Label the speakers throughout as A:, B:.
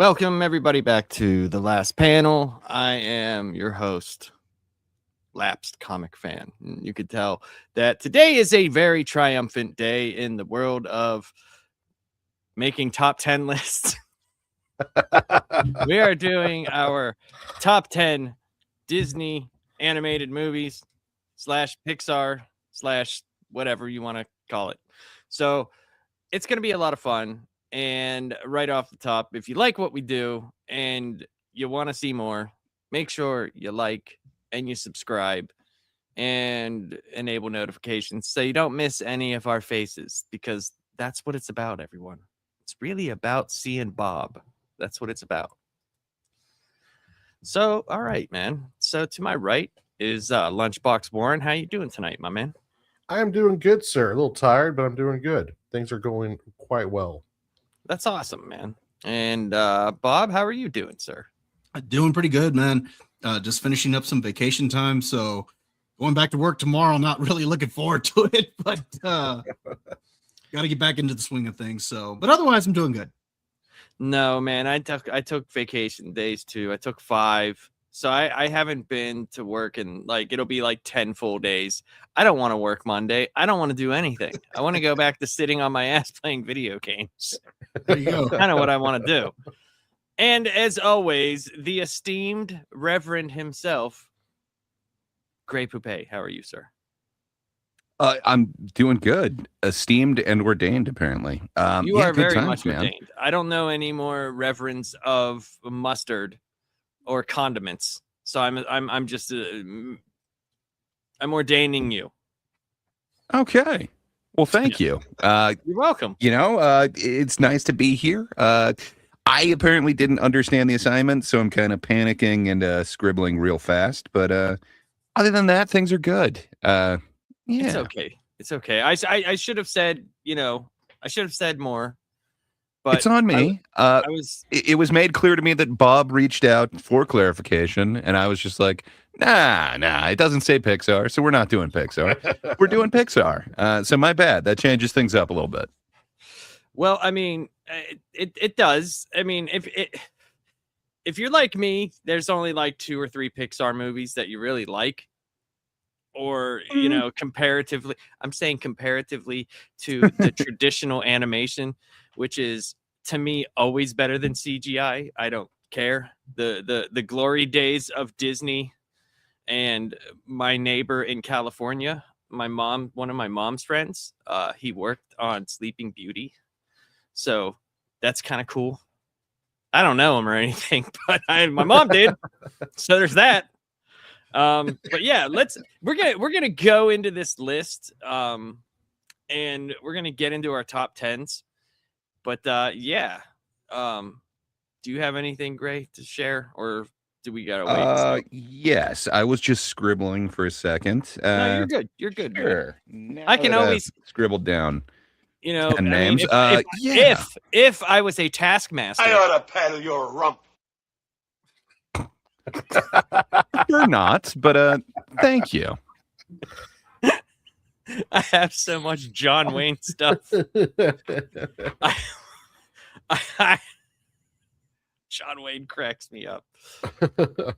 A: Welcome, everybody, back to the last panel. I am your host, Lapsed Comic Fan. You could tell that today is a very triumphant day in the world of making top 10 lists. We are doing our top 10 Disney animated movies / Pixar / whatever you want to call it. So it's going to be a lot of fun. And right off the top, if you like what we do and you want to see more, make sure you like and you subscribe and enable notifications so you don't miss any of our faces, because that's what it's about, everyone. It's really about seeing Bob. That's what it's about. So, all right, man. So to my right is Lunchbox Warren. How you doing tonight, my man?
B: I am doing good, sir. A little tired, but I'm doing good. Things are going quite well.
A: That's awesome, man. And Bob, how are you doing, sir?
C: Doing pretty good, man. Just finishing up some vacation time, so going back to work tomorrow. Not really looking forward to it, but got to get back into the swing of things. So, but otherwise, I'm doing good.
A: No, man, I took vacation days too. I took 5. So I haven't been to work in it'll be like 10 full days. I don't want to work Monday. I don't want to do anything. I want to go back to sitting on my ass playing video games.
C: There you go.
A: Kind of what I want to do. And as always, the esteemed Reverend himself, Grey Poupée. How are you, sir?
D: I'm doing good. Esteemed and ordained, apparently.
A: You are very much ordained. I don't know any more reverends of mustard or condiments, so I'm just I'm ordaining you.
D: Okay. Well, thank you.
A: You're welcome.
D: It's nice to be here. I apparently didn't understand the assignment, so I'm kind of panicking and scribbling real fast. But other than that, things are good. Yeah,
A: it's okay. It's okay. I should have said, I should have said more. But
D: it's on me. It was made clear to me that Bob reached out for clarification, and I was just like, nah, it doesn't say Pixar, so we're not doing Pixar. We're doing Pixar. So my bad. That changes things up a little bit.
A: Well, I mean, it does. I mean, if you're like me, there's only like 2 or 3 Pixar movies that you really like. Or, comparatively, I'm saying comparatively to the traditional animation, which is, to me, always better than CGI. I don't care. The glory days of Disney and my neighbor in California, one of my mom's friends, he worked on Sleeping Beauty. So that's kind of cool. I don't know him or anything, but my mom did. So there's that. But yeah, we're gonna go into this list, and we're gonna get into our top 10s. But yeah, do you have anything great to share, or do we gotta wait?
D: Yes, I was just scribbling for a second.
A: No, you're good. You're good.
D: Sure.
A: I can always
D: scribble down.
A: 10
D: names.
A: If I was a taskmaster,
E: I ought to paddle your rump.
D: You're not, but thank you.
A: I have so much John Wayne stuff. John Wayne cracks me up.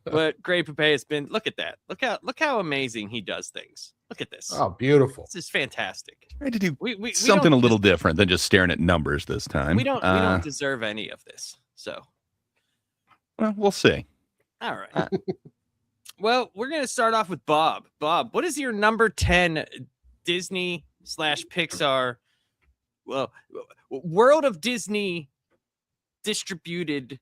A: But Grey Poupée has been. Look at that. Look how amazing he does things. Look at this.
B: Oh, beautiful.
A: This is fantastic.
D: I had to do something a little different than just staring at numbers this time.
A: We don't deserve any of this. So,
D: well, we'll see.
A: All right. Well, we're going to start off with Bob. Bob, what is your number 10 Disney / Pixar, World of Disney distributed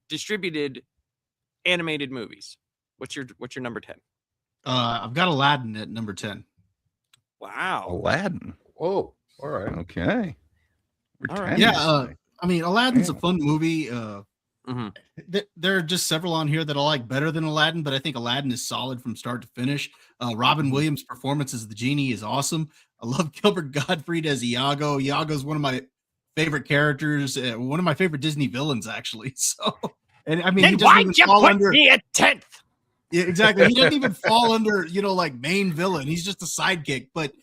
A: animated movies? What's your number 10?
C: I've got Aladdin at number 10.
A: Wow.
D: Aladdin.
B: Oh, all right.
D: Okay.
A: All right.
C: Yeah, I mean, Aladdin's a fun movie.
A: Mm-hmm.
C: There are just several on here that I like better than Aladdin, but I think Aladdin is solid from start to finish. Robin Williams' performance as the genie is awesome. I love Gilbert Gottfried as Iago. Iago's one of my favorite characters, one of my favorite Disney villains, actually. So, and I mean,
A: then
C: he doesn't even fall under
A: me at 10th.
C: Yeah, exactly. He doesn't even fall under, main villain. He's just a sidekick, but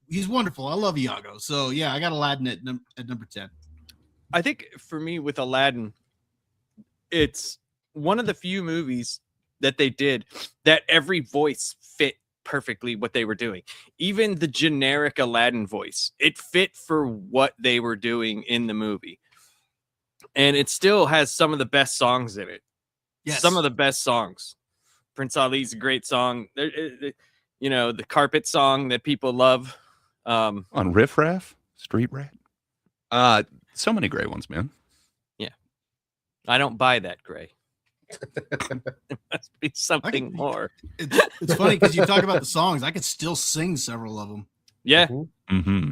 C: he's wonderful. I love Iago. So yeah, I got Aladdin at number 10.
A: I think for me with Aladdin, it's one of the few movies that they did that every voice fit perfectly what they were doing. Even the generic Aladdin voice, it fit for what they were doing in the movie. And it still has some of the best songs in it.
C: Yes.
A: Some of the best songs. Prince Ali's a great song. You know, the carpet song that people love.
D: On Riff Raff, Street Rat. So many great ones, man.
A: Yeah. I don't buy that, Gray. It must be something more.
C: It's funny because you talk about the songs. I could still sing several of them.
A: Yeah.
D: Mm-hmm.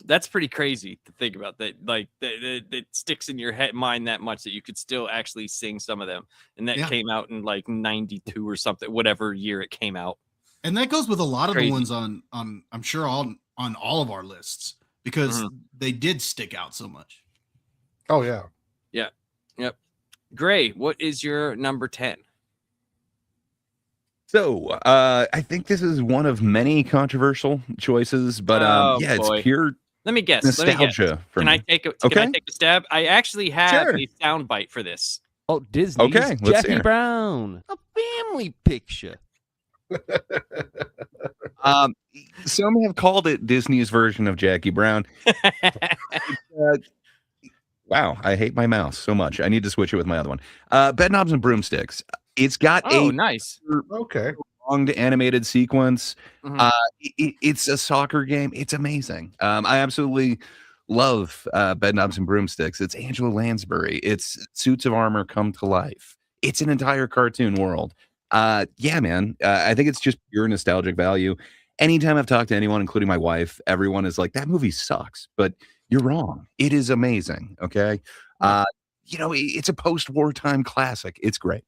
A: That's pretty crazy to think about, that like that sticks in your mind that much that you could still actually sing some of them. And that came out in like 92 or something, whatever year it came out.
C: And that goes with a lot of
A: Crazy.
C: the ones on I'm sure on all of our lists, because they did stick out so much.
B: Oh yeah.
A: Yeah. Yep. Gray, what is your number 10?
D: So I think this is one of many controversial choices, but yeah,
A: boy.
D: it's pure
A: Let me guess.
D: nostalgia for
A: Can
D: me.
A: I take a stab? I actually have
D: Sure.
A: a soundbite for this.
E: Oh, Disney's
D: Okay, let's
E: Jackie
D: hear.
E: Brown, a family picture.
D: Some have called it Disney's version of Jackie Brown. Wow, I hate my mouse so much. I need to switch it with my other one. Bedknobs and Broomsticks. It's got
A: Oh,
D: a
A: nice.
B: Okay.
D: prolonged animated sequence.
A: Mhm.
D: It's a soccer game. It's amazing. I absolutely love Bedknobs and Broomsticks. It's Angela Lansbury. It's suits of armor come to life. It's an entire cartoon world. Yeah, man. I think it's just pure nostalgic value. Anytime I've talked to anyone, including my wife, everyone is like, that movie sucks, but you're wrong. It is amazing. Okay. You know, it's a post-wartime classic. It's great.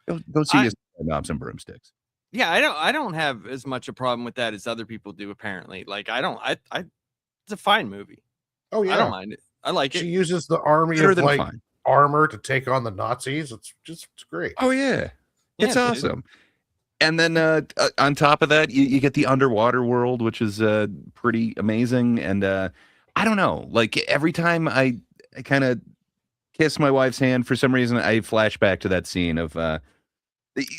D: Go see Bedknobs and Broomsticks.
A: Yeah, I don't have as much a problem with that as other people do, apparently. Like, it's a fine movie.
B: Oh yeah.
A: I don't mind it. I like
B: She
A: it.
B: uses the army
D: Better
B: of
D: than
B: like
D: fine.
B: armor to take on the Nazis. It's great.
D: Oh yeah,
A: Yeah,
D: it's
A: dude.
D: awesome. And then on top of that, you get the underwater world, which is pretty amazing. And I don't know, like every time I kind of kiss my wife's hand, for some reason I flash back to that scene of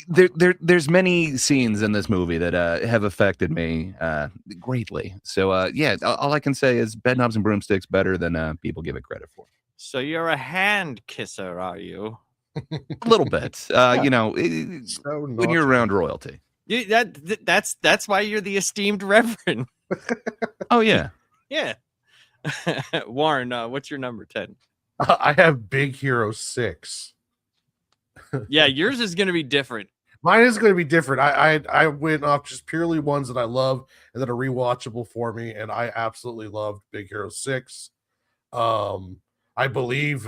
D: there's many scenes in this movie that have affected me greatly. So yeah, all I can say is Bedknobs and Broomsticks better than people give it credit for.
A: So you're a hand kisser, are you?
D: A little bit, you know,
B: So
D: when you're around royalty.
A: That's why you're the esteemed reverend.
D: Oh yeah.
A: Yeah. Warren, what's your number 10?
B: I have Big Hero 6.
A: Yeah, yours is going to be different.
B: Mine is going to be different. I went off just purely ones that I love and that are rewatchable for me, and I absolutely loved Big Hero 6. I believe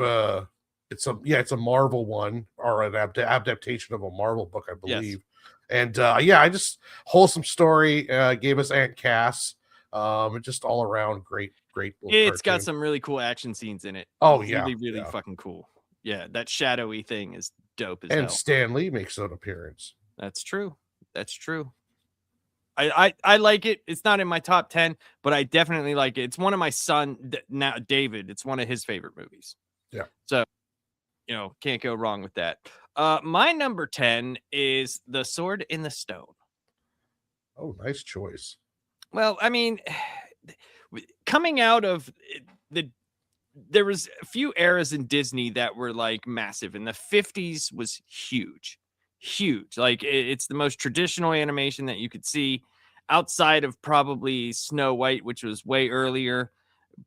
B: it's a Marvel one, or an adaptation of a Marvel book, I
A: Yes.
B: believe. And yeah, I just wholesome story. Gave us Aunt Cass. And just all around great little
A: It's got
B: cartoon.
A: some really cool action scenes in it.
B: Oh,
A: It's
B: yeah,
A: really
B: yeah.
A: fucking cool. Yeah, that shadowy thing is dope as
B: And
A: hell.
B: Stan Lee makes an appearance.
A: That's true. That's true. I like it. It's not in my top 10, but I definitely like it. It's one of my now David. It's one of his favorite movies.
B: Yeah.
A: So, you know, can't go wrong with that. My number 10 is The Sword in the Stone.
B: Oh, nice choice.
A: Well, I mean, coming out of there was a few eras in Disney that were like massive, and the 50s was huge. Like it's the most traditional animation that you could see outside of probably Snow White, which was way earlier,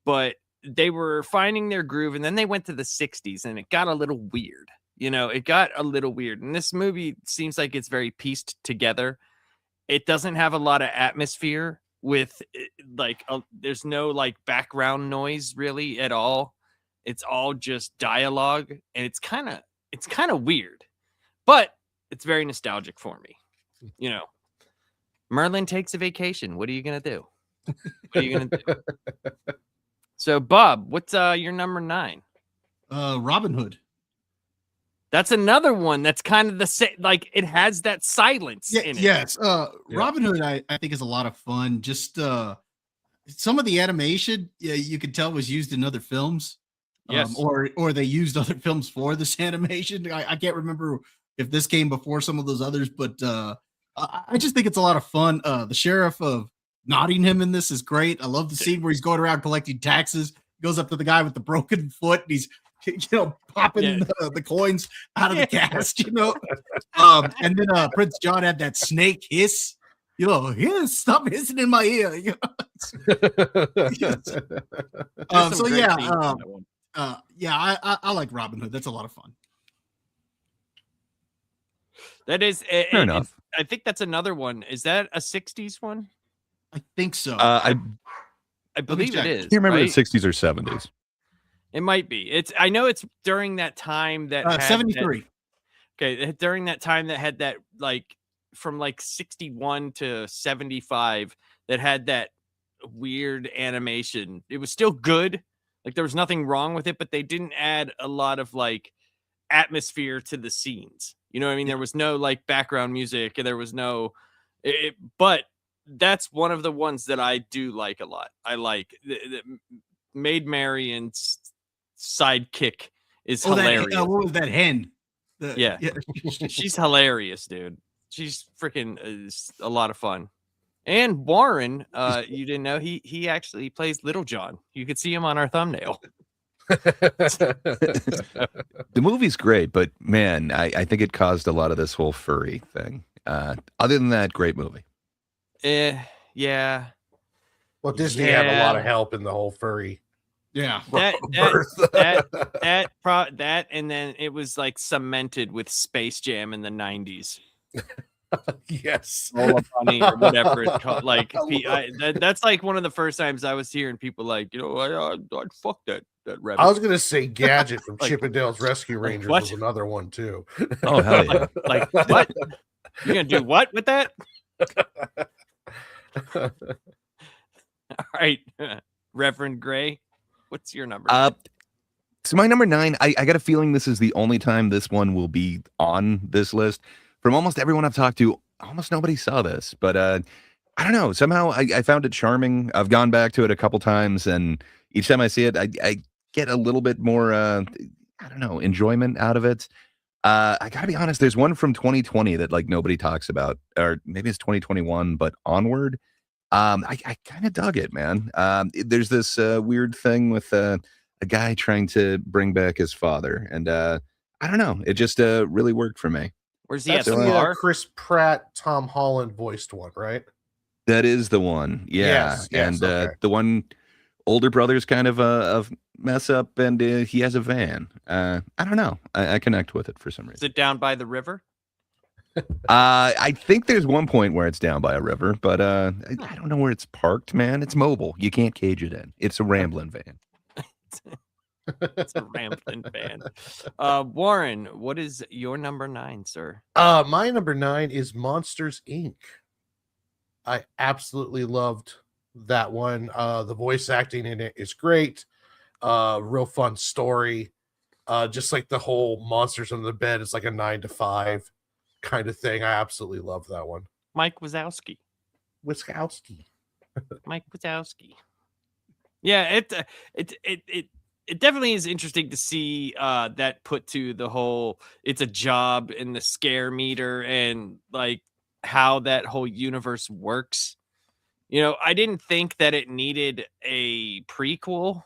A: but they were finding their groove. And then they went to the 60s and it got a little weird. You know, it got a little weird. And this movie seems like it's very pieced together. It doesn't have a lot of atmosphere with there's no like background noise really at all. It's all just dialogue, and it's kind of weird, but it's very nostalgic for me. You know, Merlin takes a vacation. What are you gonna do? So, Bob, what's your number 9?
C: Robin Hood.
A: That's another one that's kind of the same. Like it has that silence in it.
C: Yes. Robin Hood, I think, is a lot of fun. Just some of the animation, you could tell was used in other films.
A: Yes.
C: Or they used other films for this animation. I can't remember if this came before some of those others, but I just think it's a lot of fun. The sheriff of Nottingham in this is great. I love the scene where he's going around collecting taxes. He goes up to the guy with the broken foot, and he's popping the coins out of the cast. And then Prince John had that snake hiss. Hiss, stop hissing in my ear. So yeah, I like Robin Hood. That's a lot of fun.
A: That is
D: Fair enough.
A: I think that's another one. Is that a 60s one?
C: I think so.
A: I believe it is.
D: I can't remember
A: right?
D: the 60s or 70s.
A: It might be. I know it's during that time that
C: 73.
A: Okay, during that time that had that from 61 to 75 that had that weird animation. It was still good. There was nothing wrong with it, but they didn't add a lot of atmosphere to the scenes. You know what I mean? There was no background music, and there was no but that's one of the ones that I do like a lot. I like the Maid Marian's sidekick is hilarious.
C: What was that hen?
A: Yeah. She's hilarious, dude. She's freaking a lot of fun. And Warren, you didn't know he actually plays Little John. You could see him on our thumbnail.
D: The movie's great, but man, I think it caused a lot of this whole furry thing. Other than that, great movie.
A: Yeah.
B: Well, Disney had a lot of help in the whole furry.
C: Yeah.
A: That and then it was cemented with Space Jam in the 90s.
B: Yes.
A: Roll Up Bunny or whatever it's called. That's one of the first times I was hearing people I'd fuck that rabbit.
B: I was gonna say Gadget from Chippendale's Rescue Rangers was another one too.
D: Oh hell yeah!
A: What? You're gonna do what with that? All right, Reverend Gray, what's your number?
D: So my number 9, I got a feeling this is the only time this one will be on this list. From almost everyone I've talked to, almost nobody saw this, but I don't know. Somehow I found it charming. I've gone back to it a couple times, and each time I see it, I get a little bit more, enjoyment out of it. I gotta be honest. There's one from 2020 that nobody talks about, or maybe it's 2021, but Onward. I kind of dug it, man. There's this weird thing with a guy trying to bring back his father, and I don't know. It just really worked for me.
A: Where's he
B: That's
A: at the
B: the
A: bar?
B: Chris Pratt, Tom Holland voiced one, right?
D: That is the one. Yeah.
B: Yes,
D: and
B: okay.
D: the one older brother's kind of a mess up, and he has a van. I don't know. I connect with it for some reason.
A: Is it down by the river?
D: I think there's one point where it's down by a river, but I don't know where it's parked, man. It's mobile. You can't cage it in. It's a rambling van.
A: It's a rambling van. Warren, what is your number 9, sir?
B: My number 9 is Monsters Inc. I absolutely loved that one. The voice acting in it is great. Real fun story. Just the whole monsters under the bed is a 9 to 5 kind of thing. I absolutely love that one.
A: Mike Wazowski.
B: Mike
A: Wazowski. Yeah, it definitely is interesting to see that put to the whole it's a job and the scare meter and how that whole universe works. I didn't think that it needed a prequel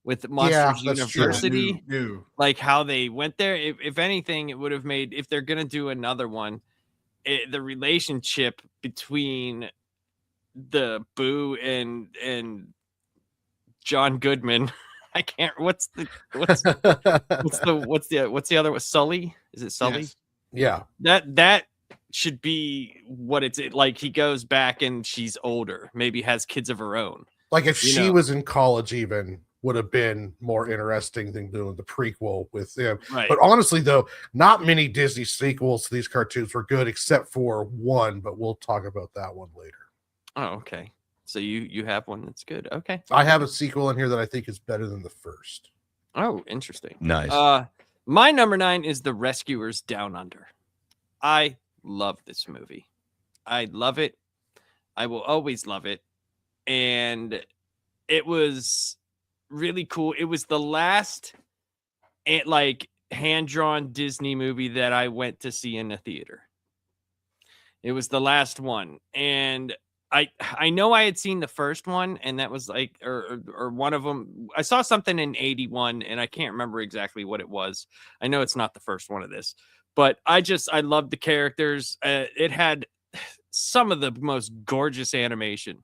A: with Monsters University.
C: No.
A: How they went there. If anything, it would have made, if they're gonna do another one, the relationship between the Boo and John Goodman. I can't. What's the other one? Sully? Is it Sully?
C: Yes.
B: Yeah.
A: That should be what it's like. He goes back and she's older, maybe has kids of her own.
B: If she was in college, even would have been more interesting than doing the prequel with him.
A: Right.
B: But honestly, though, not many Disney sequels to these cartoons were good, except for one. But we'll talk about that one later.
A: Oh, okay. So you have one that's good. Okay.
B: I have a sequel in here that I think is better than the first.
A: Oh, interesting.
D: Nice.
A: My number 9 is The Rescuers Down Under. I love this movie. I love it. I will always love it. And it was really cool. It was the last like hand-drawn Disney movie that I went to see in the theater. It was the last one. And I know I had seen the first one, and that was like or one of them. I saw something in 81 and I can't remember exactly what it was. I know it's not the first one of this, but I loved the characters. It had some of the most gorgeous animation.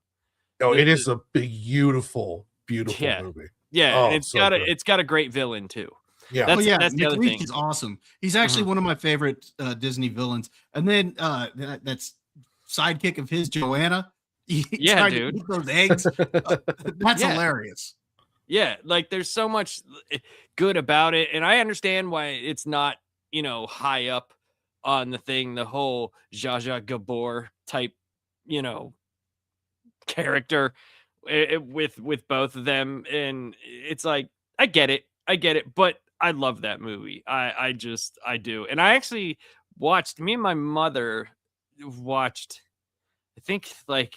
B: Oh, it is a beautiful movie.
A: Yeah,
B: Oh,
A: and
B: so good.
A: it's got a great villain too.
B: Yeah.
A: That's the
C: Nick
A: other
C: Leach
A: thing.
C: is awesome. He's actually one of my favorite Disney villains. And then that's sidekick of his, Joanna.
A: Yeah, dude.
C: To eat those eggs. That's hilarious.
A: Yeah, like there's so much good about it, and I understand why it's not, high up on the thing, the whole Zsa Zsa Gabor type, character with both of them, and it's like I get it, but I love that movie. I do, and I actually watched. Me and my mother watched, I think like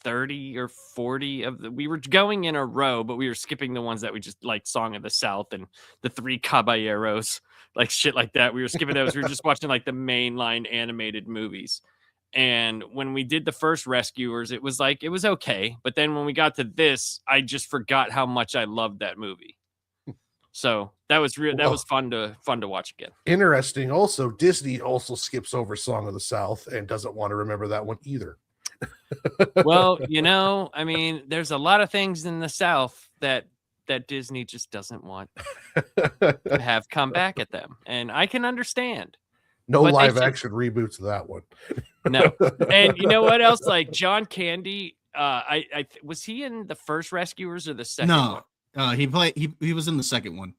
A: 30 or 40 of we were going in a row, but we were skipping the ones that we just like Song of the South and the Three Caballeros, like shit like that. We were skipping those. We were just watching like the mainline animated movies. And when we did the first Rescuers, it was okay. But then when we got to this, I just forgot how much I loved that movie. So that was real. That was fun to watch again.
B: Interesting. Also, Disney also skips over Song of the South and doesn't want to remember that one either.
A: Well, I mean, there's a lot of things in the South that Disney just doesn't want to have come back at them, and I can understand.
B: No live action reboots of that one.
A: No. And you know what else? Like John Candy, was he in the first Rescuers or the second one?
C: No, he was in the second one.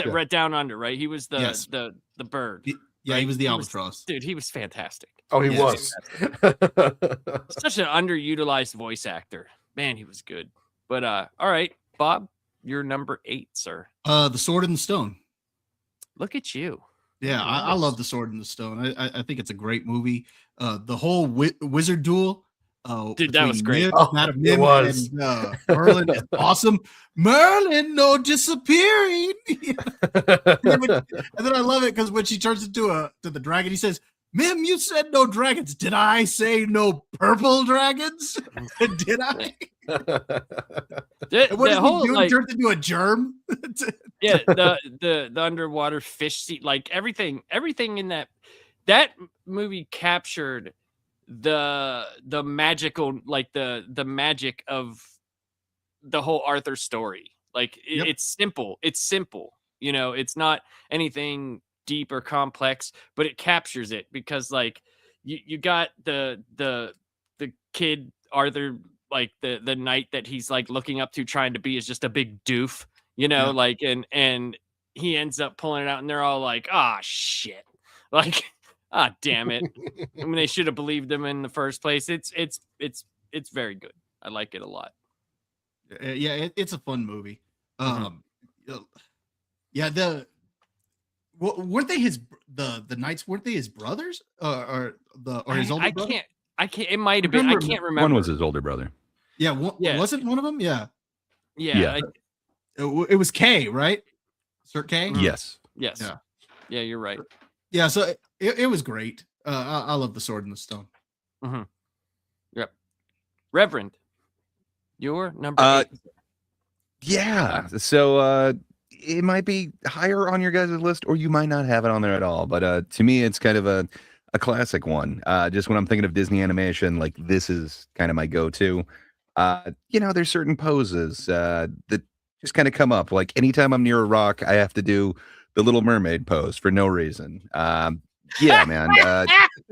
A: Right down under, right? He was the bird.
C: Yeah,
A: right?
C: he was the albatross.
A: Dude, he was fantastic.
B: Oh, he was.
A: Such an underutilized voice actor. Man, he was good. But all right, Bob, you're number 8, sir.
C: The Sword in the Stone.
A: Look at you.
C: Yeah, nice. I love The Sword in the Stone. I think it's a great movie. The whole wizard duel.
A: Dude, that was great.
B: It was.
C: And, Merlin is awesome. Merlin, no disappearing. and then I love it because when she turns into the dragon, he says, "Mim, you said no dragons. Did I say no purple dragons? Did I?" What did he do? He turns into a germ.
A: Yeah, the underwater fish scene, like everything in that movie captured the magical, like the magic of the whole Arthur story. Like it's simple. It's not anything deep or complex, but it captures it because like you got the kid Arthur, like the knight that he's like looking up to, trying to be, is just a big doof, like and he ends up pulling it out, and they're all like, "Ah, shit!" Like, "Ah, damn it!" I mean, they should have believed him in the first place. It's very good. I like it a lot.
C: Yeah, it's a fun movie. Yeah, weren't they the knights? Weren't they his brothers or his older brother?
A: I can't. It might have been. I can't remember.
D: One was his older brother.
C: Yeah, wasn't one of them? Yeah.
A: It
C: was K, right? Sir K.
D: Yes.
A: Yes. Yeah, you're right.
C: Yeah, so it was great. I love The Sword in the Stone.
A: Mm-hmm. Yep. Reverend, you're number 8.
D: Yeah. So it might be higher on your guys' list, or you might not have it on there at all. But to me, it's kind of a classic one. Just when I'm thinking of Disney animation, like this is kind of my go-to. There's certain poses that just kind of come up. Like anytime I'm near a rock, I have to do the Little Mermaid pose for no reason. Yeah, man.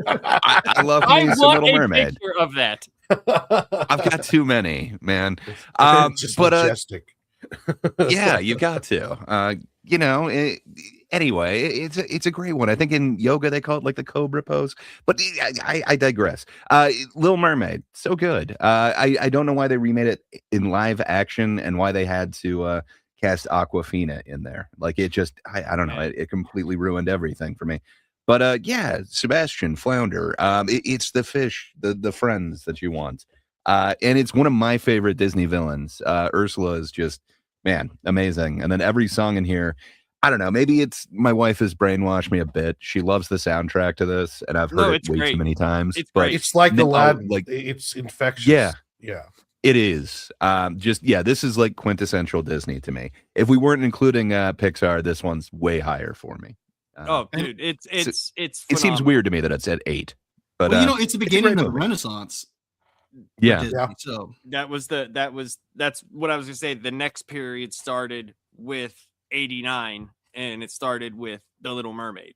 D: I love me some Little Mermaid.
A: Picture of that.
D: I've got too many, man.
B: Just majestic.
D: Yeah, you got to. Anyway, it's a great one. I think in yoga they call it like the cobra pose, but I digress. Little Mermaid, so good. I don't know why they remade it in live action and why they had to cast Aquafina in there. Like it just, I don't know. It completely ruined everything for me. But yeah, Sebastian, Flounder. It's the fish, the friends that you want. And it's one of my favorite Disney villains. Ursula is just, man, amazing. And then every song in here, I don't know, maybe it's my wife has brainwashed me a bit. She loves the soundtrack to this, and I've heard it way too many times.
A: It's
D: but
A: great.
B: It's like
D: no,
B: Aladdin.
D: like,
B: It's infectious.
D: Yeah. It is. This is like quintessential Disney to me. If we weren't including Pixar, this one's way higher for me.
A: Dude, it's
D: it seems weird to me that it's at 8. But
C: well, it's the beginning of the Renaissance.
D: Yeah.
C: Disney,
B: Yeah.
C: So
A: that's what I was gonna say. The next period started with 89, and it started with The Little Mermaid.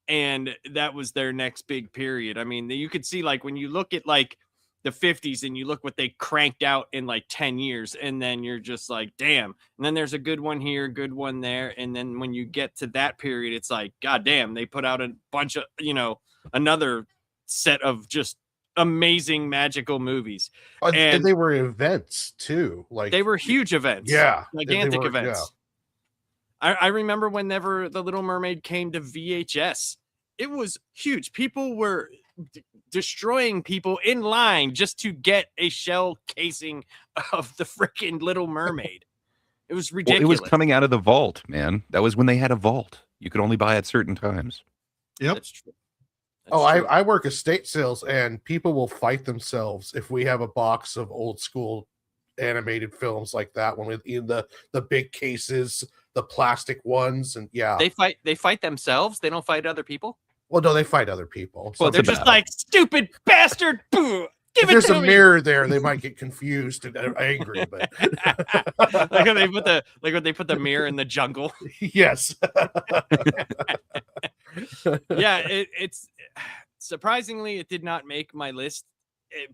A: And that was their next big period. I mean, you could see, like, when you look at like the 50s and you look what they cranked out in like 10 years, and then you're just like, damn. And then there's a good one here, good one there, and then when you get to that period, it's like, god damn, they put out a bunch of, another set of just amazing magical movies.
B: And they were events too. Like,
A: they were huge events.
B: Yeah,
A: gigantic events. I remember whenever The Little Mermaid came to VHS, it was huge. People were destroying people in line just to get a shell casing of the freaking Little Mermaid. It was ridiculous.
D: Well, it was coming out of the vault, man. That was when they had a vault. You could only buy at certain times.
C: Yep.
A: That's true.
B: I work estate sales, and people will fight themselves if we have a box of old school animated films like that one in the big cases, the plastic ones, and yeah,
A: they fight themselves. They don't fight other people.
B: Well, no, they fight other people.
A: Well, they're just like, stupid bastard. Boo, give
B: if there's
A: it to
B: a
A: me.
B: mirror there, they might get confused and angry. But
A: like when they put the mirror in the jungle.
B: Yes.
A: Yeah, it's surprisingly it did not make my list,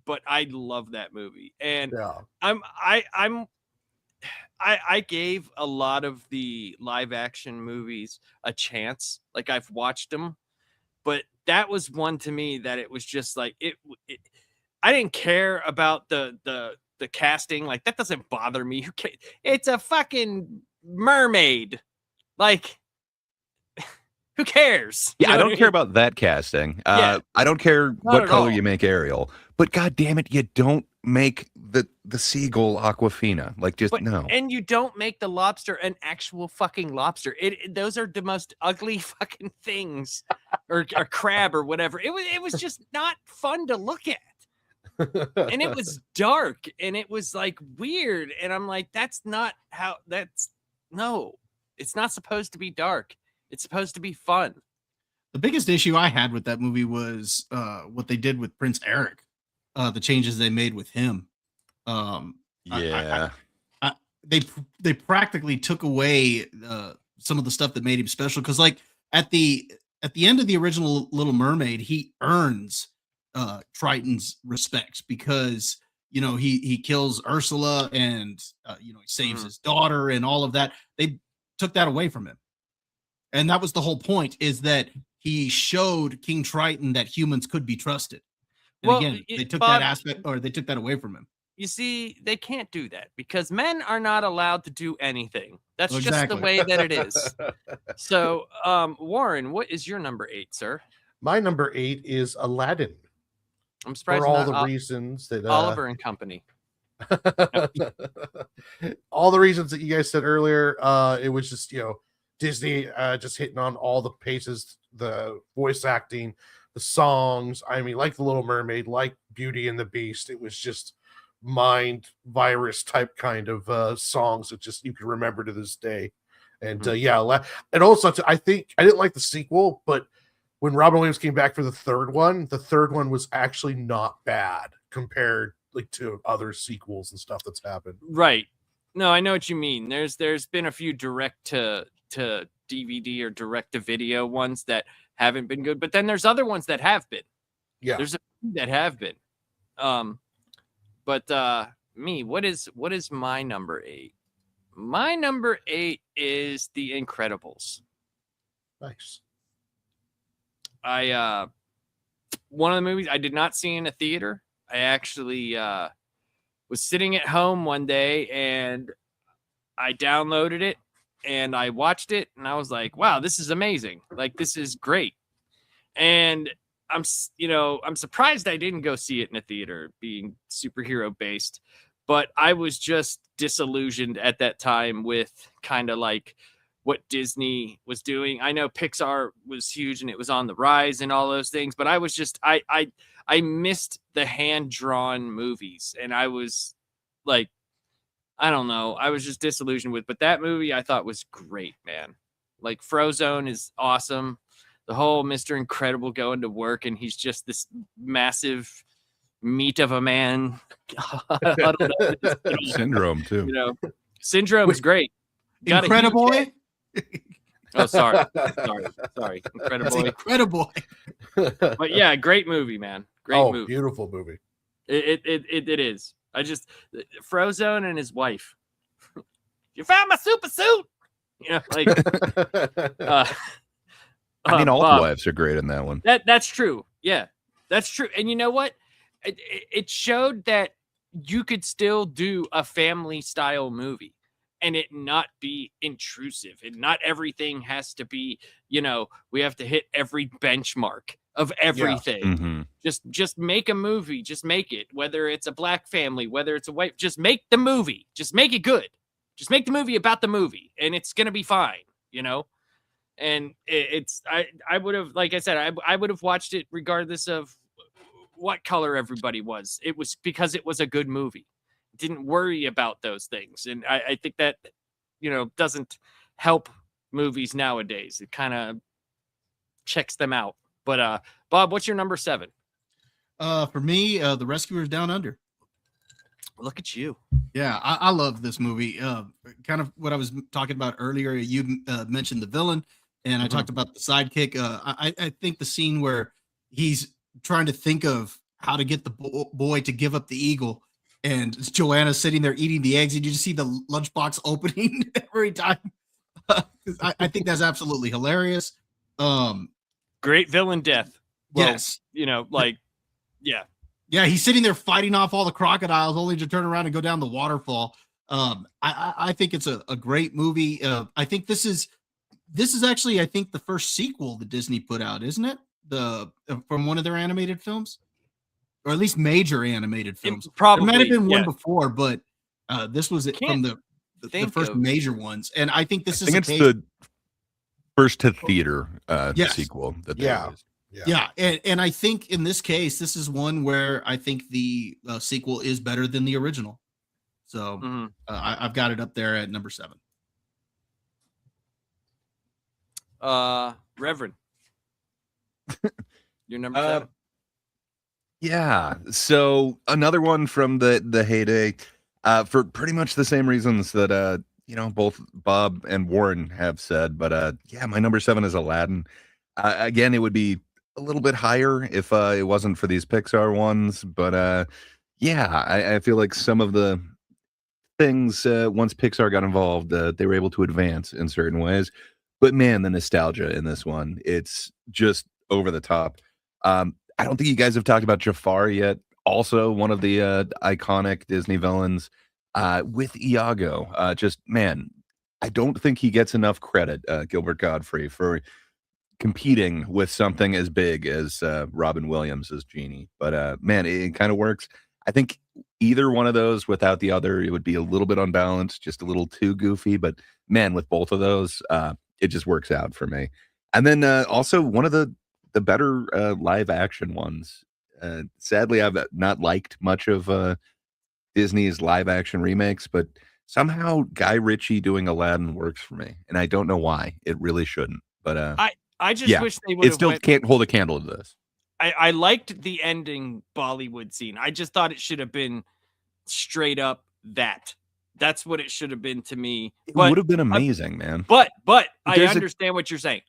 A: but I love that movie, and
B: yeah.
A: I gave a lot of the live action movies a chance. Like, I've watched them, but that was one to me that it was just like it I didn't care about the casting. Like, that doesn't bother me. It's a fucking mermaid. Like, who cares?
D: Yeah, I don't care about that casting. I don't care what color you make Ariel, but god damn it, you don't make the seagull Aquafina. Like, just no.
A: And you don't make the lobster an actual fucking lobster. Those are the most ugly fucking things, or crab or whatever. It was just not fun to look at. And it was dark, and it was like weird, and I'm like, it's not supposed to be dark. It's supposed to be fun.
C: The biggest issue I had with that movie was what they did with Prince Eric, the changes they made with him. They practically took away some of the stuff that made him special, because like at the end of the original Little Mermaid, he earns Triton's respect because he kills Ursula, and he saves his daughter and all of that. They took that away from him. And that was the whole point, is that he showed King Triton that humans could be trusted. And again, they took that aspect, or they took that away from him.
A: You see, they can't do that because men are not allowed to do anything. That's just the way that it is. So, Warren, what is your number 8, sir?
B: My number 8 is Aladdin.
A: I'm surprised
B: for all the reasons that
A: Oliver and Company.
B: All the reasons that you guys said earlier. It was just Disney just hitting on all the paces, the voice acting, the songs. I mean, like The Little Mermaid, like Beauty and the Beast. It was just mind virus type kind of songs that just you can remember to this day. And and also I think I didn't like the sequel, but when Robin Williams came back for the third one was actually not bad compared to other sequels and stuff that's happened.
A: Right. No, I know what you mean. There's been a few direct to DVD or direct to video ones that haven't been good, but then there's other ones that have been.
B: Yeah,
A: there's a few that have been. But me, what is my number 8? My number 8 is The Incredibles.
B: Nice.
A: One of the movies I did not see in a theater. I actually was sitting at home one day and I downloaded it and I watched it and I was like, wow, this is amazing. Like, this is great. And I'm surprised I didn't go see it in a theater, being superhero based, but I was just disillusioned at that time with kind of like what Disney was doing. I know Pixar was huge and it was on the rise and all those things, but I was just I missed the hand-drawn movies, and I was like, I don't know, I was just disillusioned with. But that movie I thought was great, man. Like Frozone is awesome. The whole Mr. Incredible going to work and he's just this massive meat of a man.
D: Syndrome too.
A: Syndrome is great. Got
C: Incredible.
A: Oh, sorry. Incredible.
C: Incredible.
A: But yeah, great movie, man. Great movie.
B: Beautiful movie.
A: It is. I just Frozone and his wife. You found my super suit.
D: I mean, all
A: Bob,
D: the wives are great in that one.
A: That's true. Yeah, that's true. And you know what? It showed that you could still do a family style movie and it not be intrusive, and not everything has to be, we have to hit every benchmark of everything.
D: Mm-hmm.
A: Just make a movie. Just make it. Whether it's a black family, whether it's a white, just make the movie. Just make it good. Just make the movie about the movie, and it's gonna be fine. And I would have, like I said, I would have watched it regardless of what color everybody was. It was because it was a good movie. Didn't worry about those things. And I think that, doesn't help movies nowadays. It kind of checks them out. But Bob, what's your number 7?
C: For me, The Rescuers Down Under.
A: Look at you.
C: Yeah, I love this movie. Kind of what I was talking about earlier. You mentioned the villain, and I talked about the sidekick. I think the scene where he's trying to think of how to get the boy to give up the eagle, and Joanna sitting there eating the eggs, and you just see the lunchbox opening every time. I think that's absolutely hilarious.
A: Great villain death. Well,
C: yes.
A: Yeah.
C: Yeah, he's sitting there fighting off all the crocodiles, only to turn around and go down the waterfall. I think it's a great movie. I think this is actually, I think, the first sequel that Disney put out, isn't it? From one of their animated films, or at least major animated films.
A: Probably
C: there might have been one before, but this was from the first major ones. And I think this is
D: the first to theater sequel that they released.
C: Yeah. And I think in this case, this is one where I think the sequel is better than the original. So I've got it up there at number 7.
A: Reverend, your number 7.
D: Yeah. So another one from the heyday, for pretty much the same reasons that both Bob and Warren have said. But my number 7 is Aladdin. Again, it would be a little bit higher if it wasn't for these Pixar ones, but I feel like some of the things once Pixar got involved, they were able to advance in certain ways. But man, the nostalgia in this one, it's just over the top. I don't think you guys have talked about Jafar yet. Also, one of the iconic Disney villains with Iago. Just man, I don't think he gets enough credit, Gilbert Godfrey, for competing with something as big as Robin Williams as Genie. But man, it kind of works. I think either one of those without the other, it would be a little bit unbalanced, just a little too goofy. But man, with both of those, it just works out for me. And then also one of the better live action ones. Sadly, I've not liked much of Disney's live action remakes, but somehow Guy Ritchie doing Aladdin works for me. And I don't know why. It really shouldn't. But
A: I just wish they would.
D: It still can't hold a candle to this.
A: I liked the ending Bollywood scene. I just thought it should have been straight up that. That's what it should have been to me.
D: It would have been amazing, man.
A: But I understand what you're saying.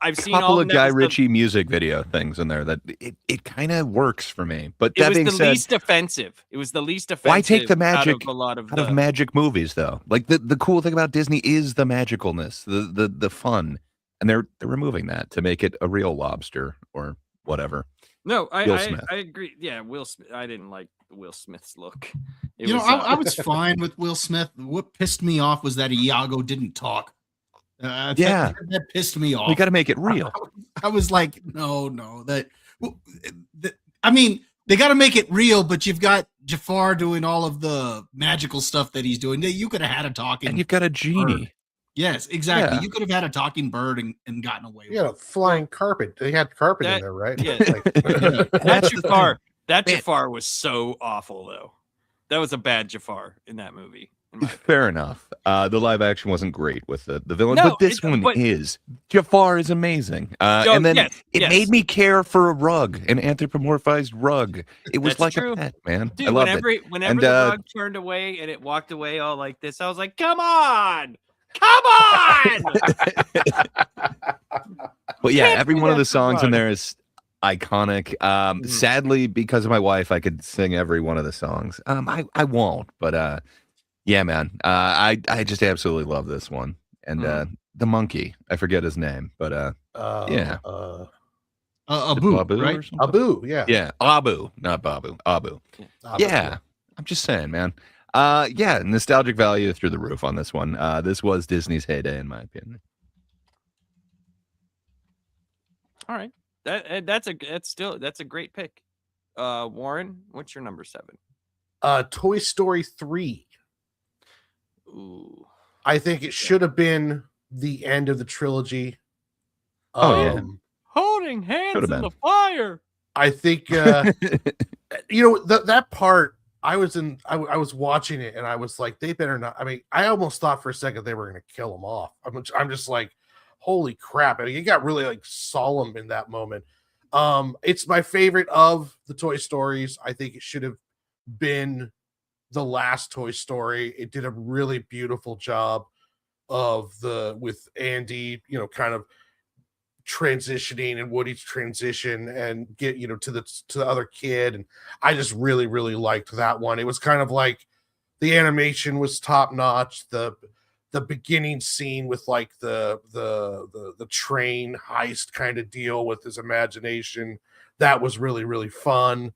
A: I've seen
D: a couple
A: all
D: of Guy Ritchie music video things in there that it kind of works for me. But that being said,
A: least offensive. It was the least offensive.
D: Why take the magic
A: out of a lot of
D: magic movies though? Like the cool thing about Disney is the magicalness, the fun, and they're removing that to make it a real lobster or whatever.
A: No, I agree. Yeah, Will Smith. I didn't like Will Smith's look.
C: I was fine with Will Smith. What pissed me off was that Iago didn't talk.
D: Yeah.
C: That pissed me off.
D: We got to make it real.
C: I was like, no, I mean, they got to make it real, but you've got Jafar doing all of the magical stuff that he's doing. You could have had a talking,
D: And you've got a genie.
C: bird. Yes, exactly.
D: Yeah.
C: You could have had a talking bird and gotten away with
B: You got a flying carpet. They had carpet in
A: That-
B: there, right?
A: yeah.
B: Like-
A: That Jafar was so awful, though. That was a bad Jafar in that movie. In my opinion.
D: Fair enough. The live action wasn't great with the villain,
A: No,
D: but this one
A: but-
D: is. Jafar is amazing. And then it made me care for a rug, an anthropomorphized rug. It was
A: That's
D: like
A: true.
D: a pet, man.
A: Dude,
D: I loved
A: whenever
D: it.
A: whenever
D: And,
A: the rug turned away and it walked away all like this, I was like, "Come on, come on!"
D: But yeah,
A: Can't
D: every
A: do
D: one of
A: that
D: the
A: to
D: songs in
A: rug.
D: there is iconic. Sadly, because of my wife, I could sing every one of the songs. I won't, but yeah, man. I just absolutely love this one. And the monkey, I forget his name, but yeah.
C: Abu,
D: Babu
C: right?
D: or something?
B: Abu, yeah.
D: Yeah, Abu, not Babu. Abu.
B: Abu,
D: Yeah, I'm just saying, man. Yeah, nostalgic value through the roof on this one. This was Disney's heyday, in my opinion.
A: All right, that's a great pick. Warren, what's your number 7?
B: Toy Story 3.
A: Ooh,
B: I think it should have been the end of the trilogy.
D: Oh, yeah.
A: holding hands
D: Could've
A: in
D: been.
A: the fire.
B: I think that part I was watching it and I was like, they better not. I mean, I almost thought for a second they were going to kill him off. I'm just like, holy crap. I mean, it got really like solemn in that moment. It's my favorite of the Toy Stories. I think it should have been the last Toy Story. It did a really beautiful job with Andy, kind of transitioning and Woody's transition and get, to the other kid. And I just really, really liked that one. It was kind of like the animation was top notch. The beginning scene with like the train heist kind of deal with his imagination, that was really, really fun.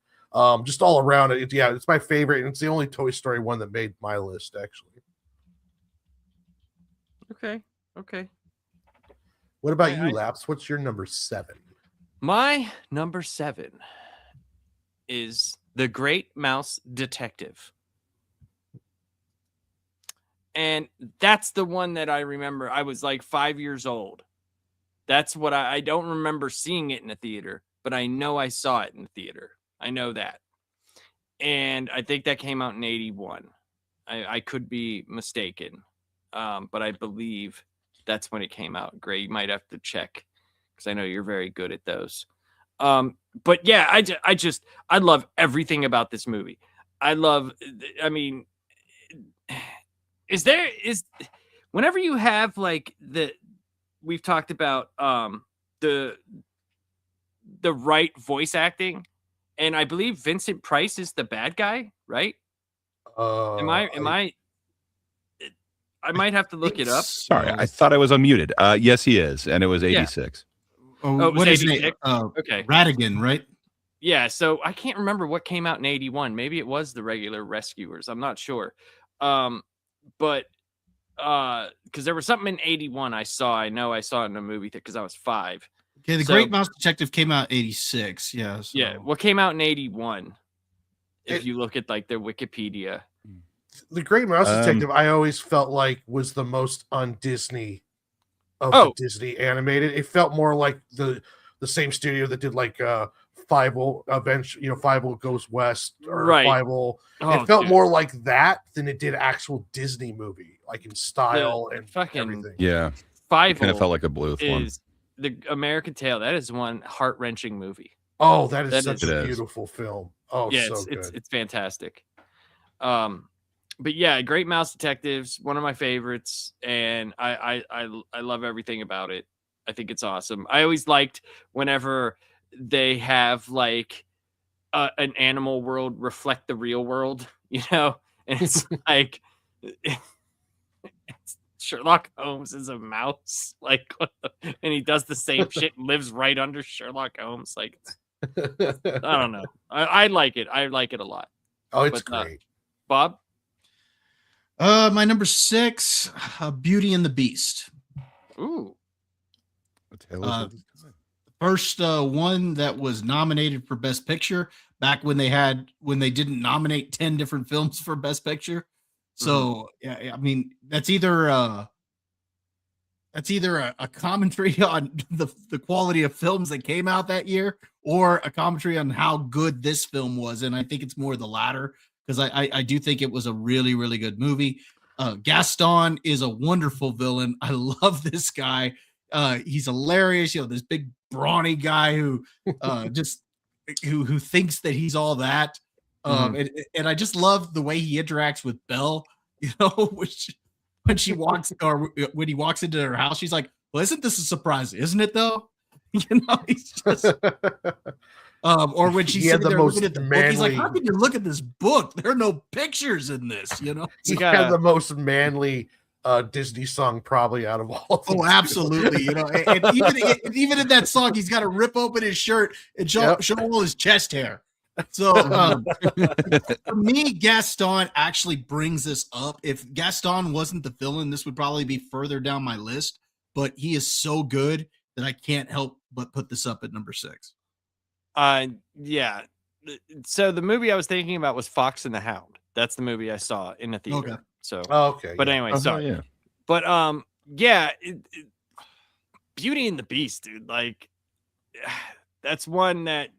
B: Just all around it. Yeah, it's my favorite. And it's the only Toy Story one that made my list, actually.
A: Okay.
B: What about you, Laps? What's your number 7?
A: My number 7 is The Great Mouse Detective. And that's the one that I remember. I was like 5 years old. That's what I don't remember seeing it in a theater, but I know I saw it in the theater. I know that. And I think that came out in 81. I could be mistaken. But I believe that's when it came out. Gray, you might have to check because I know you're very good at those. But yeah, I love everything about this movie. Whenever you have like we've talked about the right voice acting, and I believe Vincent Price is the bad guy, right? I might have to look it up.
D: Sorry, I thought I was unmuted. Yes, he is, and it was 86.
A: Oh, it was
C: what is his
A: 86?
C: name?
A: Okay.
C: Radigan, right?
A: Yeah, so I can't remember what came out in 81. Maybe it was the regular Rescuers. I'm not sure. But because there was something in 81 I know I saw it in a movie because I was 5.
C: Okay, The Great Mouse Detective came out 86. Yeah. So.
A: Yeah, what came out in 81? If you look at like their Wikipedia.
B: The Great Mouse Detective, I always felt like was the most un-Disney of the Disney animated. It felt more like the same studio that did like Fievel eventually, Fievel Goes West or
A: Right.
B: Fievel. It felt more like that than it did actual Disney movie, like in style and everything.
D: Yeah.
A: Fievel
D: kind of felt like a Bluth one.
A: is the American Tale. That is one heart-wrenching movie.
B: Oh, that is such a beautiful film. Oh,
A: yeah,
B: so good.
A: It's fantastic. But yeah, Great Mouse Detectives, one of my favorites, and I love everything about it. I think it's awesome. I always liked whenever they have like an animal world reflect the real world, and it's like Sherlock Holmes is a mouse, like, and he does the same shit, lives right under Sherlock Holmes. Like, I don't know. I like it. I like it a lot.
B: Oh, it's great.
A: Bob?
C: My number 6, Beauty and the Beast.
A: Ooh.
D: A Tale
C: Uh,
D: as Old as Time.
C: First one that was nominated for Best Picture back when they didn't nominate 10 different films for Best Picture. So yeah, I mean that's either a commentary on the quality of films that came out that year, or a commentary on how good this film was. And I think it's more the latter, because I do think it was a really, really good movie. Gaston is a wonderful villain. I love this guy. He's hilarious. This big brawny guy who just who thinks that he's all that. And I just love the way he interacts with Belle, which when she walks, or when he walks into her house, she's like, "Well, isn't this a surprise? Isn't it though?" He's just, or when she's
B: He had
C: sitting
B: the
C: there
B: most
C: looking at the book, he's like,
B: manly-
C: "How can you look at this book? There are no pictures in this."
B: He
A: gotta-
B: had the most manly Disney song probably out of all of them.
C: Oh, absolutely. And even in that song, he's got to rip open his shirt and show all his chest hair. So for me, Gaston actually brings this up. If Gaston wasn't the villain, this would probably be further down my list, but he is so good that I can't help but put this up at number 6.
A: Yeah. So the movie I was thinking about was Fox and the Hound. That's the movie I saw in the theater.
C: Okay.
A: So,
B: Okay.
A: but
B: yeah.
A: anyway, sorry.
D: Yeah.
A: But yeah, Beauty and the Beast, dude. Like, that's one that